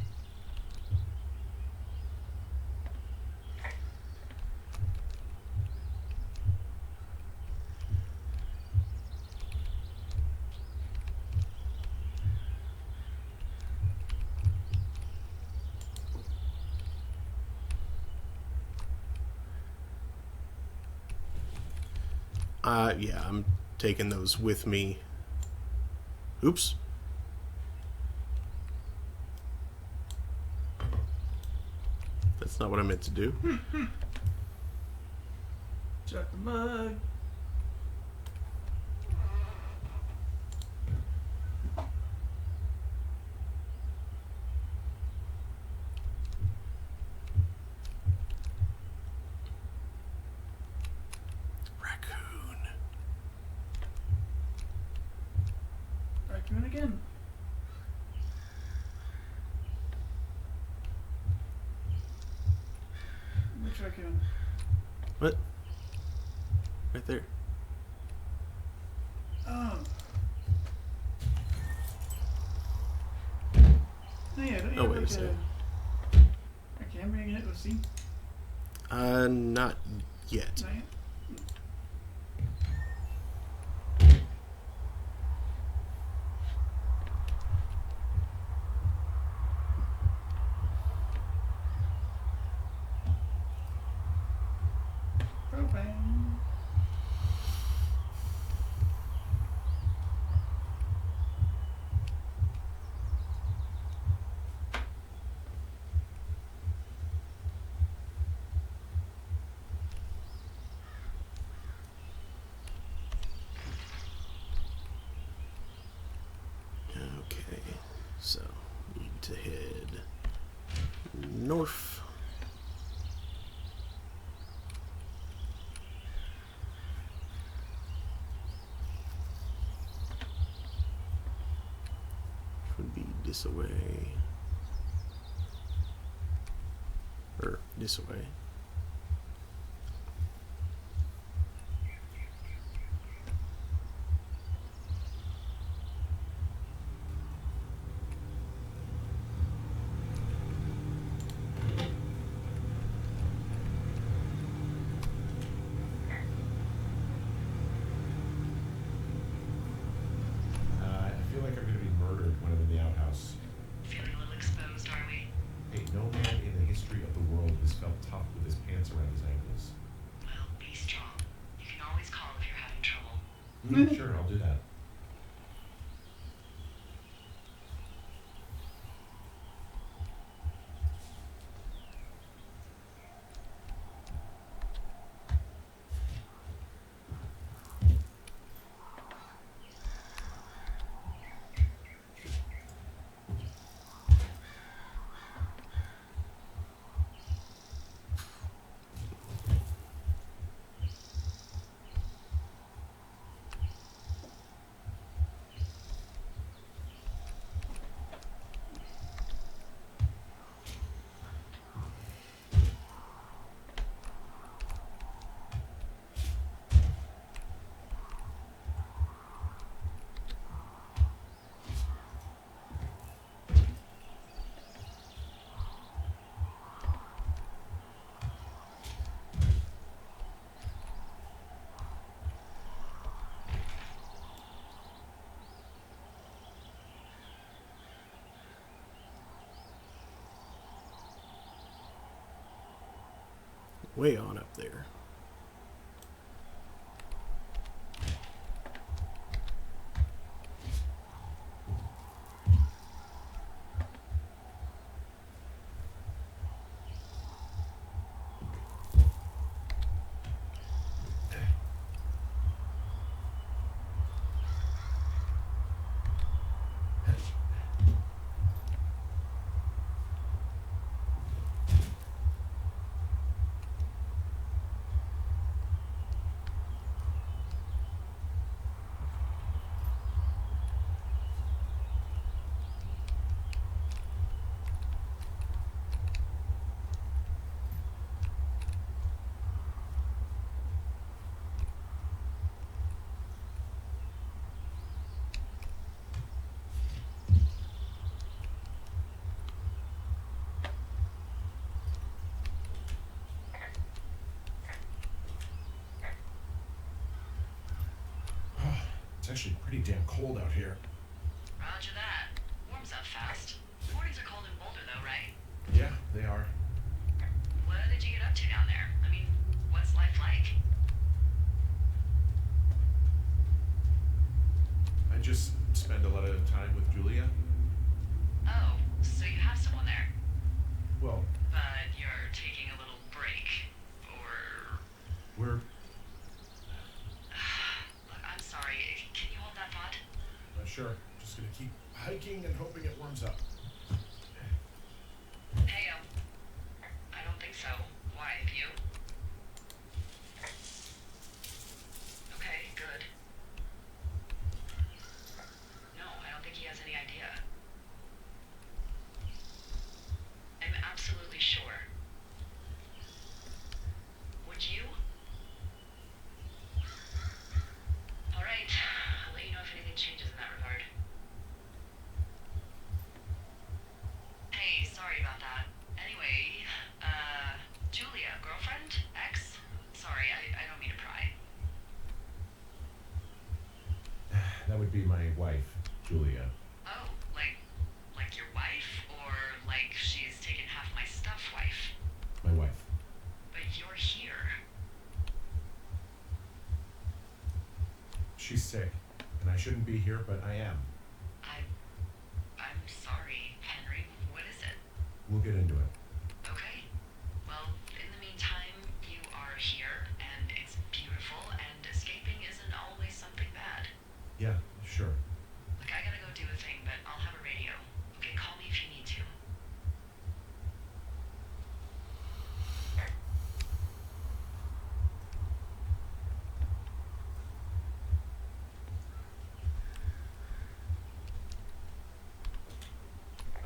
Yeah, I'm taking those with me. Oops. That's That's not what I meant to do. Chuck the mug. Raccoon. Raccoon again. Which raccoon? What? Right there. Oh. Oh yeah, don't you Oh, have wait a like second. a camera you can hit with C? Not yet. Not yet? Propane. Okay, so need to head north. Would be this way. Or this way. I feel like I'm going to be murdered when I'm in the outhouse. Feeling a little exposed, are we? Hey, no man in the history of the world has felt tough with his pants around his ankles. Well, be strong. You can always call if you're having trouble. Sure, I'll do that. Way on up there. It's actually pretty damn cold out here. Roger that. Warms up fast. Mornings are cold in Boulder, though, right? Yeah, they are. What did you get up to down there? I mean, what's life like? I just spend a lot of time with Julia. Oh, so you have someone there. Well, But you're taking Sure. Just gonna keep hiking and hoping it warms up. Hey, I don't think so. Why? You? Okay, good. No, I don't think he has any idea. I'm absolutely sure. Would you? Alright, I'll let you know if anything changes in that regard. Hey, sorry about that. Anyway, Julia, girlfriend? Ex? Sorry, I don't mean to pry. That would be my wife, Julia. Oh, like your wife? Or like she's taken half my stuff wife? My wife. But you're here. She's sick, and I shouldn't be here, but I am. I'm sorry, Henry. What is it? We'll get into it. Okay. Well, in the meantime, you are here, and it's beautiful, and escaping isn't always something bad. Yeah, sure. Look, I gotta go do a thing, but I'll have a radio. Okay, call me if you need to.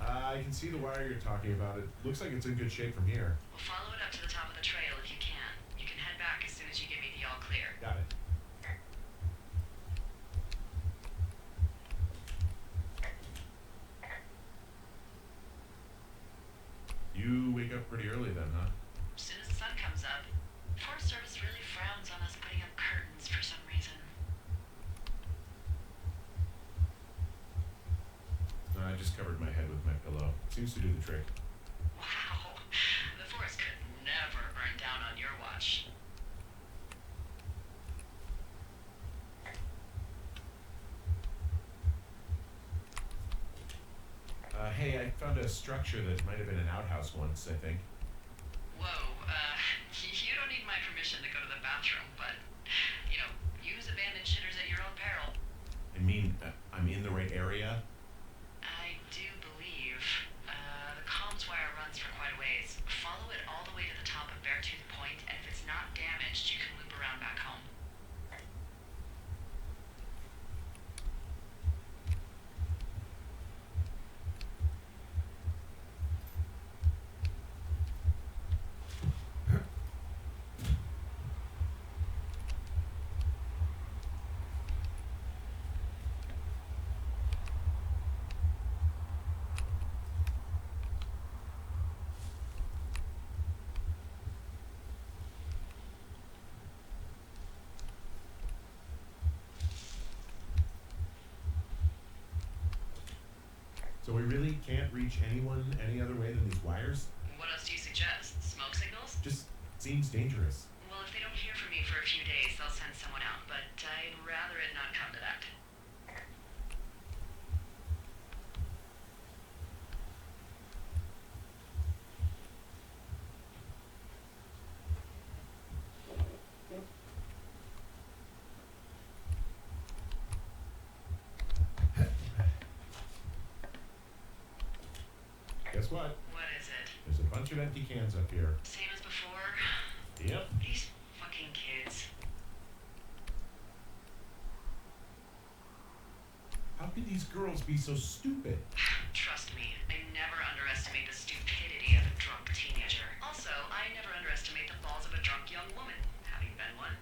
I can see the wire you're talking about. It looks like it's in good shape from here. We'll follow it up to the top of the trail if you can. You can head back as soon as you give me the all clear. Got it. You wake up pretty early then, huh? As soon as the sun comes up, Forest Service really frowns on us putting up curtains for some reason. I just covered my head with my pillow. Seems to do the trick. Wow. The forest could never burn down on your watch. Hey, I found a structure that might have been an outhouse once, I think. Whoa, you don't need my permission to go to the bathroom, but, use abandoned shitters at your own peril. I mean, I'm in the right area. I do believe, the comms wire runs for quite a ways. Follow it all the way to the top of Beartooth Point, and if it's not damaged, you can loop around back home. So we really can't reach anyone any other way than these wires? What else do you suggest? Smoke signals? Just seems dangerous. Well, if they don't hear from me for a few days, they'll send someone out, but I'd rather it not come to that. Guess what? What is it? There's a bunch of empty cans up here. Same as before? Yep. These fucking kids. How could these girls be so stupid? Trust me, I never underestimate the stupidity of a drunk teenager. Also, I never underestimate the balls of a drunk young woman, having been one.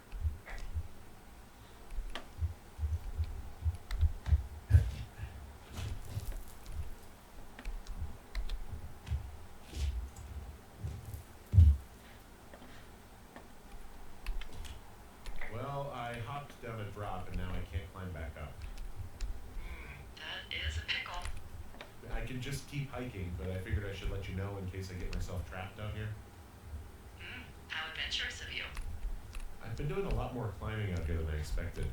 Well, I hopped down a drop and now I can't climb back up. That is a pickle. I can just keep hiking, but I figured I should let you know in case I get myself trapped down here. How adventurous of you. I've been doing a lot more climbing out here than I expected.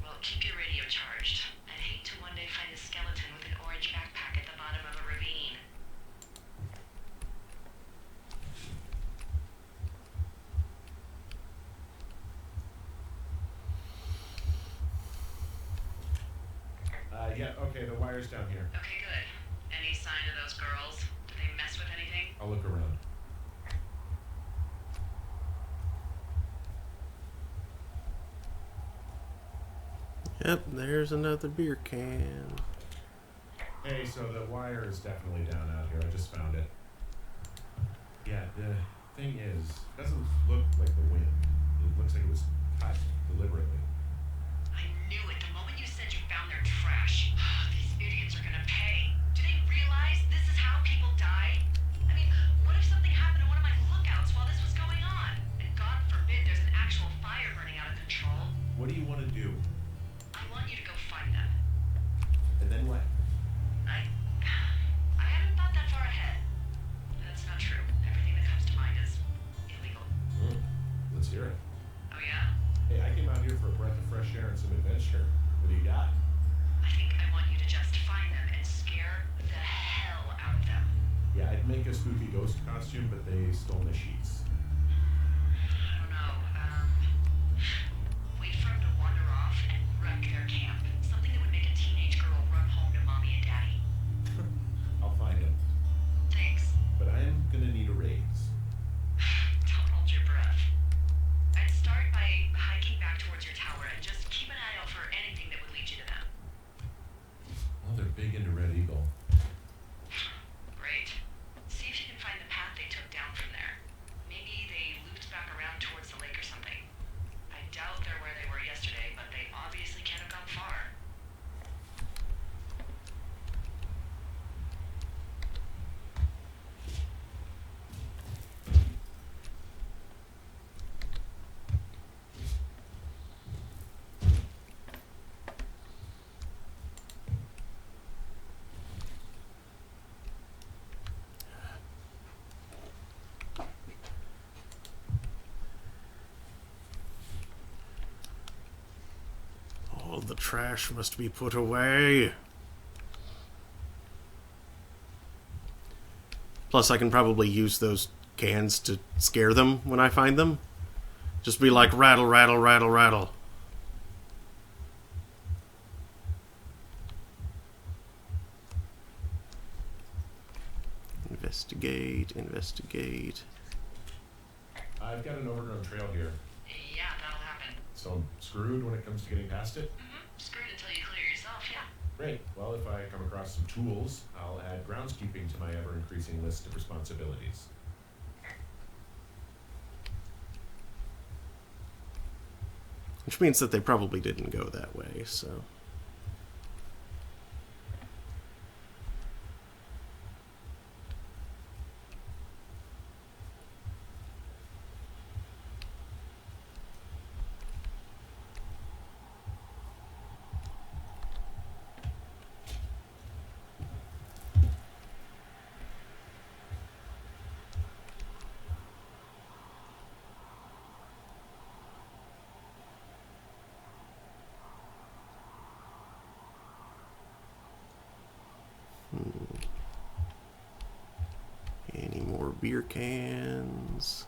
Well, keep your radio charged. I'd hate to one day find a skeleton with an orange backpack at the bottom of a ravine. Yeah, okay, the wire's down here. Okay, good. Any sign of those girls? Did they mess with anything? I'll look around. Yep, there's another beer can. Hey, so the wire is definitely down out here. I just found it. Yeah, the thing is, it doesn't look like the wind. It looks like it was cut deliberately. I knew it the moment you said you found their trash. These idiots are gonna pay. Do they realize this is how people die? I mean, what if something happened to one of my lookouts while this was going on? And God forbid there's an actual fire burning out of control. What do you want to do? I want you to go find them. And then what? I haven't thought that far ahead. That's not true. Everything that comes to mind is illegal. Let's hear it. Oh yeah? Hey, I came out here for a breath of fresh air and some adventure. What do you got? I think I want you to just find them and scare the hell out of them. Yeah, I'd make a spooky ghost costume, but they stole my sheets. I don't know. Wait for them to wander off and wreck their camp. Something that would make a teenage girl run home to mommy and daddy. I'll find them. Thanks. But I am gonna need a raise. Don't hold your breath. I'd start by hiking back towards your tower and just keep an eye out for anything that would lead you to them. Well, they're big into Red Eagle. Great. See if you can find the path they took down from there. Maybe they looped back around towards the lake or something. I doubt they're where they were yesterday, but they obviously can't have gone far. All the trash must be put away. Plus, I can probably use those cans to scare them when I find them. Just be like, rattle, rattle, rattle, rattle. Investigate, investigate. I've got an overgrown trail here, Yeah, that'll happen. so I'm screwed when it comes to getting past it. Screwed until you clear yourself, yeah. Great. Well, if I come across some tools, I'll add groundskeeping to my ever-increasing list of responsibilities. Which means that they probably didn't go that way, so... Any more beer cans?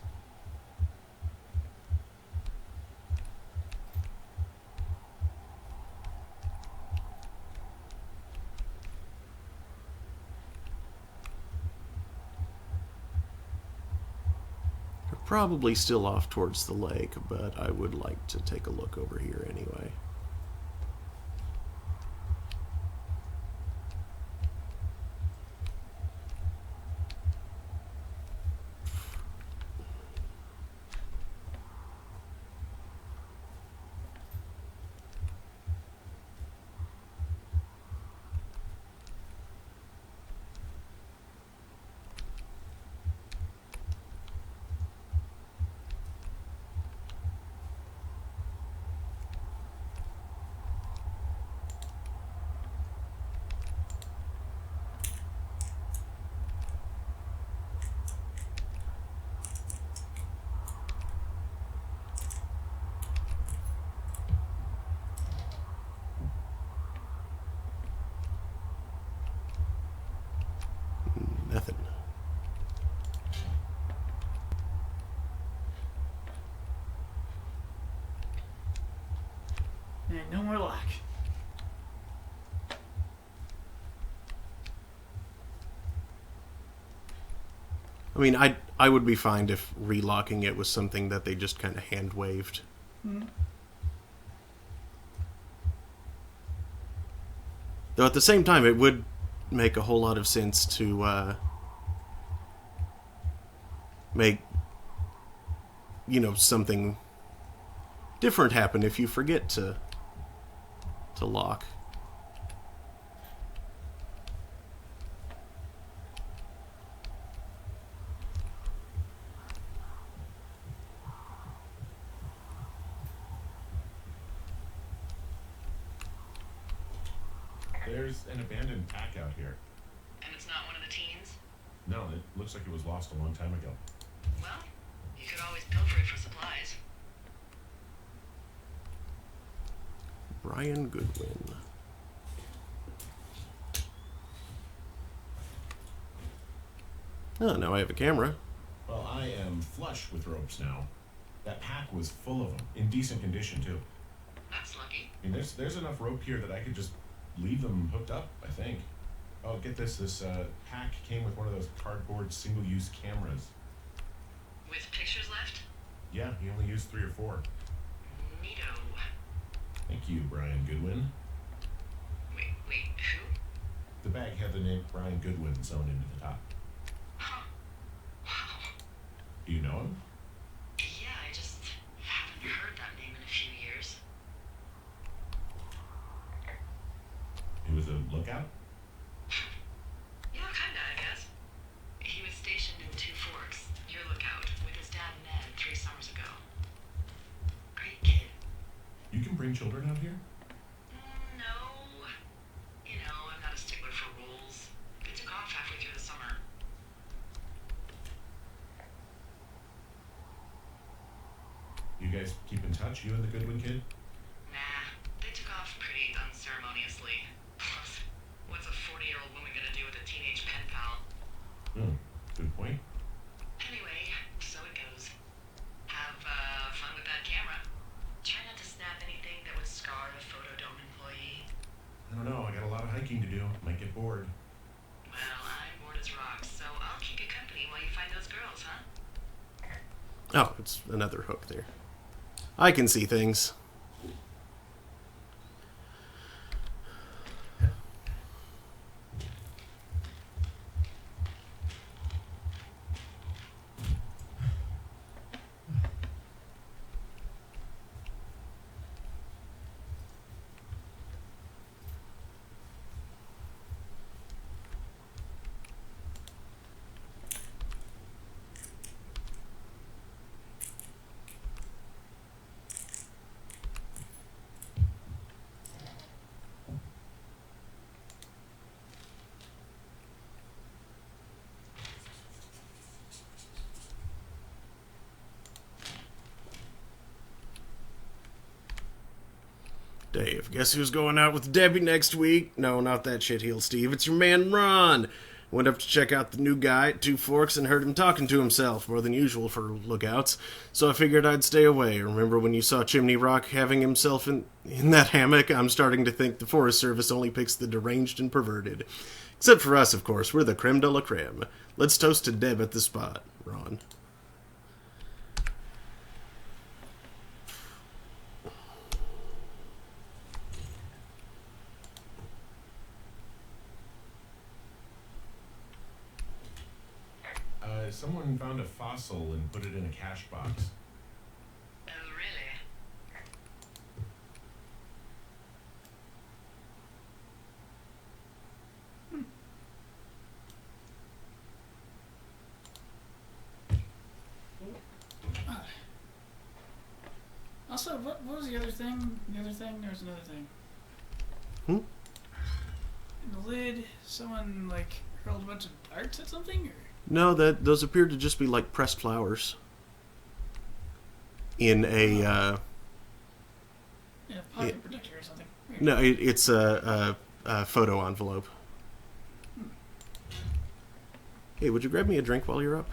They're probably still off towards the lake, but I would like to take a look over here anyway. Nothing. And no more luck. I mean, I would be fine if relocking it was something that they just kind of hand waved. Though at the same time, it would make a whole lot of sense to make, something different happen if you forget to lock. There's an abandoned pack out here. And it's not one of the teens? No, it looks like it was lost a long time ago. Well, you could always pilfer it for supplies. Brian Goodwin. Oh, now I have a camera. Well, I am flush with ropes now. That pack was full of them, in decent condition too. That's lucky. I mean, there's enough rope here that I could just leave them hooked up, I think. Oh, get this. This pack came with one of those cardboard single-use cameras. With pictures left? Yeah, he only used 3 or 4. Neato. Thank you, Brian Goodwin. Wait, who? The bag had the name Brian Goodwin sewn into the top. Huh. Wow. Do you know him? Yeah, I just haven't heard that name in a few years. He was a lookout? Yeah, kinda, I guess. He was stationed in Two Forks, your lookout, with his dad Ned 3 summers ago. Great kid. You can bring children out here? No. You know, I'm not a stickler for rules. They took off halfway through the summer. You guys keep in touch, you and the Goodwin kid? Nah, they took off pretty unceremoniously. Plus, what's a 40-year-old woman gonna do with a teenage pen pal? Good point. Anyway, so it goes. Have fun with that camera. Try not to snap anything that would scar a photodome employee. I don't know, I got a lot of hiking to do. Might get bored. Well, I'm bored as rocks, so I'll keep you company while you find those girls, huh? Oh, it's another hook there. I can see things. Dave, guess who's going out with Debbie next week? No, not that shitheel Steve. It's your man Ron. Went up to check out the new guy at Two Forks and heard him talking to himself, more than usual for lookouts, so I figured I'd stay away. Remember when you saw Chimney Rock having himself in that hammock? I'm starting to think the Forest Service only picks the deranged and perverted. Except for us, of course. We're the creme de la creme. Let's toast to Deb at the spot, Ron. Someone found a fossil and put it in a cash box. Oh, really? Also, what was the other thing? The other thing? There was another thing. Hmm? In the lid, someone, hurled a bunch of darts at something? Or? No, those appear to just be like pressed flowers. In a, Yeah, pocket protector or something. Weird. No, it's a photo envelope. Hey, would you grab me a drink while you're up?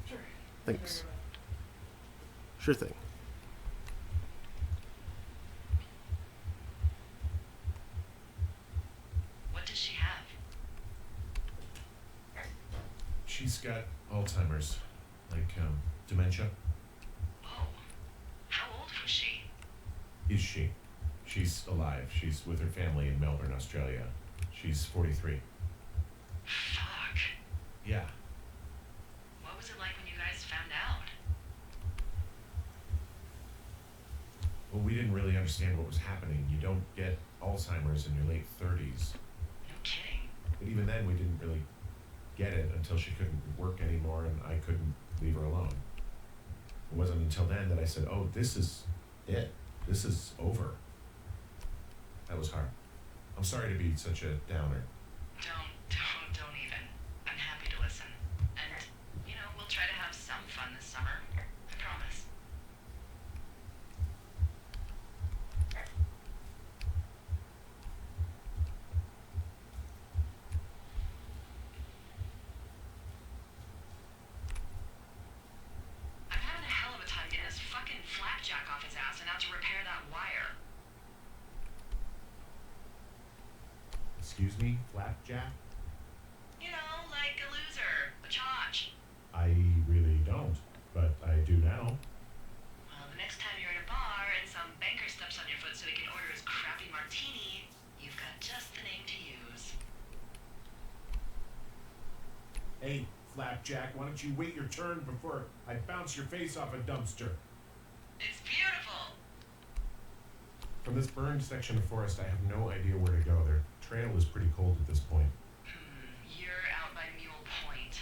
Sure. Thanks. Sure thing. What does she have? She's She's got Alzheimer's, like dementia. Oh. How old was she? Is she? She's alive. She's with her family in Melbourne, Australia. She's 43. Fuck. Yeah. What was it like when you guys found out? Well, we didn't really understand what was happening. You don't get Alzheimer's in your late 30s. No kidding. But even then, we didn't really get it until she couldn't work anymore and I couldn't leave her alone. It wasn't until then that I said, oh, this is it. This is over. That was hard. I'm sorry to be such a downer. Don't even. I'm happy to listen. And, we'll try to have some fun this summer. I promise. I'm having a hell of a time getting this fucking flapjack off his ass and out to repair that wire. Excuse me, Flapjack? Like a loser. A chotch. I really don't, but I do now. Well, the next time you're in a bar and some banker steps on your foot so he can order his crappy martini, you've got just the name to use. Hey, Flapjack, why don't you wait your turn before I bounce your face off a dumpster? It's beautiful. From this burned section of forest, I have no idea where to go. Their trail is pretty cold at this point. You're out by Mule Point.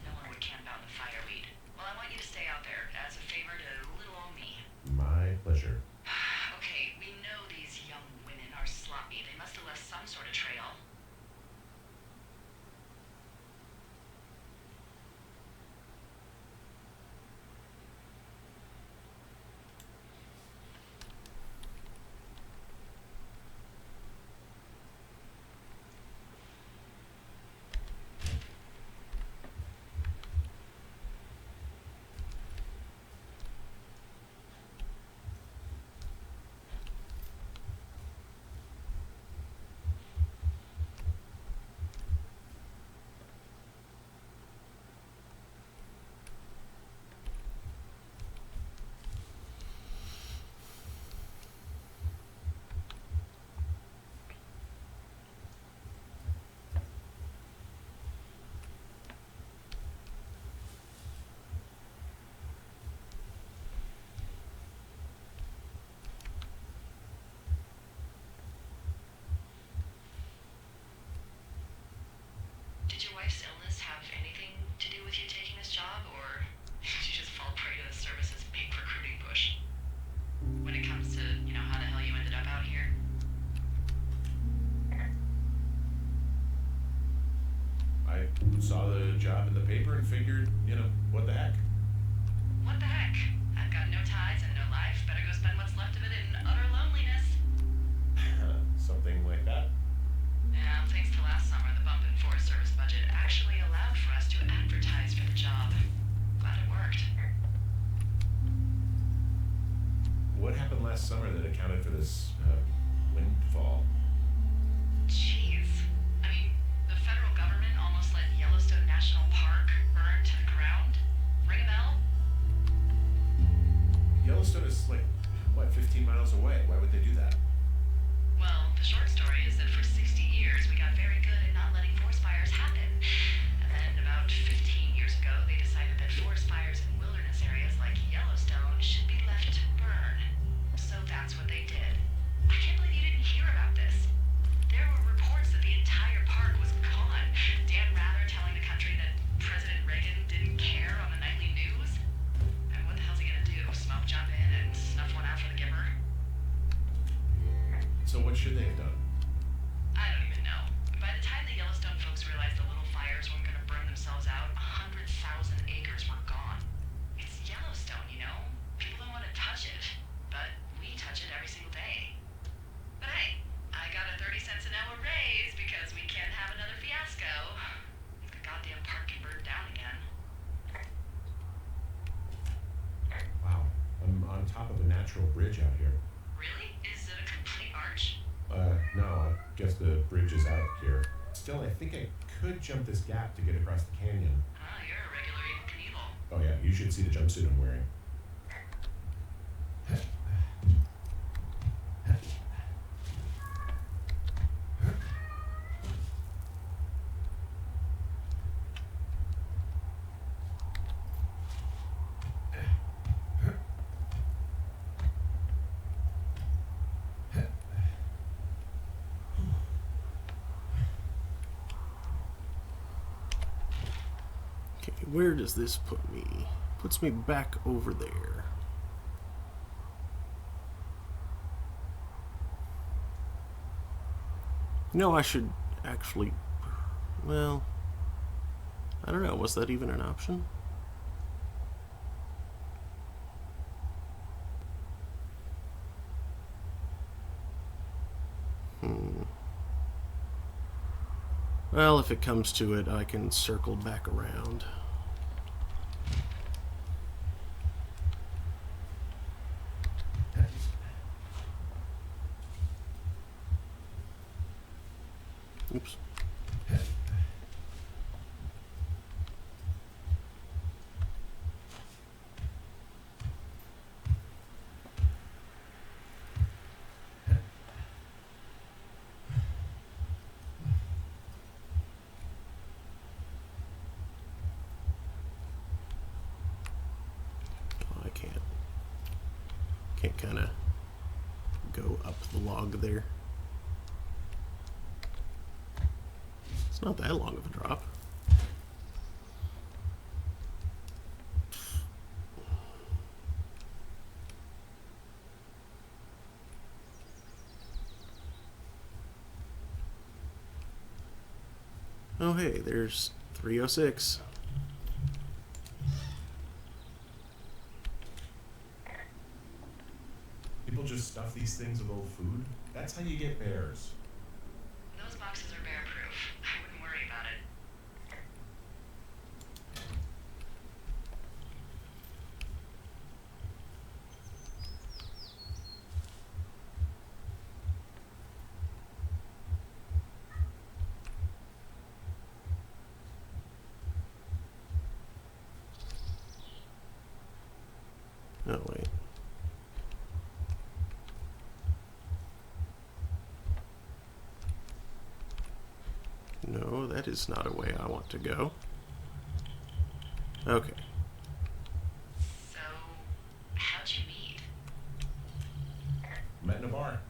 No one would camp out in the fireweed. Well, I want you to stay out there as a favor to little old me. My pleasure. Okay, we know these young women are sloppy. They must have left some sort of trail. Did your wife's illness have anything to do with you taking this job, or did you just fall prey to the service's big recruiting push? When it comes to, how the hell you ended up out here? I saw the job in the paper and figured, what the heck? What the heck? I've got no ties and no life. Better go spend what's left of it in utter loneliness. Something like that. Yeah, thanks to last summer, the bump in Forest Service budget actually allowed for us to advertise for the job. Glad it worked. What happened last summer that accounted for this windfall? Jeez. I mean, the federal government almost let Yellowstone National Park burn to the ground. Ring a bell? Yellowstone is 15 miles away. Why would they do that? Well, the short story is that for 60 years we got very good at not letting forest fires happen. And then about 15 years ago, they decided that forest fires in wilderness areas like Yellowstone should be left to burn. So that's what they did. I can't believe you didn't hear about this. There were reports that the entire park was gone. Dan Rather telling the country that President Reagan didn't care on the nightly news. And what the hell's he gonna do? Smoke jump in and snuff one out for the giver? So what should they have done? I don't even know. By the time the Yellowstone folks realized the little fires weren't going to burn themselves out, 100,000 acres were gone. It's Yellowstone, People don't want to touch it, but we touch it every single day. But hey, I got a 30 cents an hour raise because we can't have another fiasco. The goddamn park can burn down again. Wow, I'm on top of a natural bridge out here. Really? Is it a complete arch? No, I guess the bridge is out here. Still, I think I could jump this gap to get across the canyon. Ah, Oh yeah, you should see the jumpsuit I'm wearing. Okay, where does this put me? Puts me back over there. No, I should actually... Well... I don't know, was that even an option? Well, if it comes to it, I can circle back around. Oops. I can't kind of go up the log there. It's not that long of a drop. Oh hey, there's 306. People just stuff these things with old food. That's how you get bears. Those boxes are bear proof. I wouldn't worry about it. Oh wait. No, that is not a way I want to go. Okay. So, how'd you meet? Met in a bar.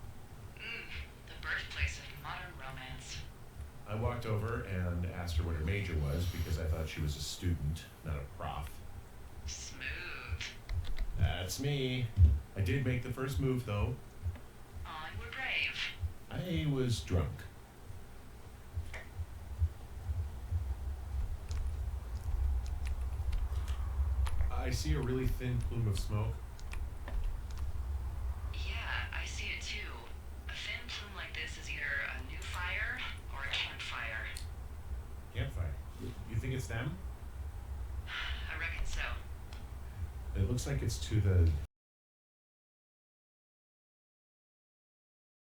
The birthplace of modern romance. I walked over and asked her what her major was because I thought she was a student, not a prof. Smooth. That's me. I did make the first move, though. Aw, you were brave. I was drunk. I see a really thin plume of smoke. Yeah, I see it too. A thin plume like this is either a new fire or a campfire. Campfire. You think it's them? I reckon so. It looks like it's to the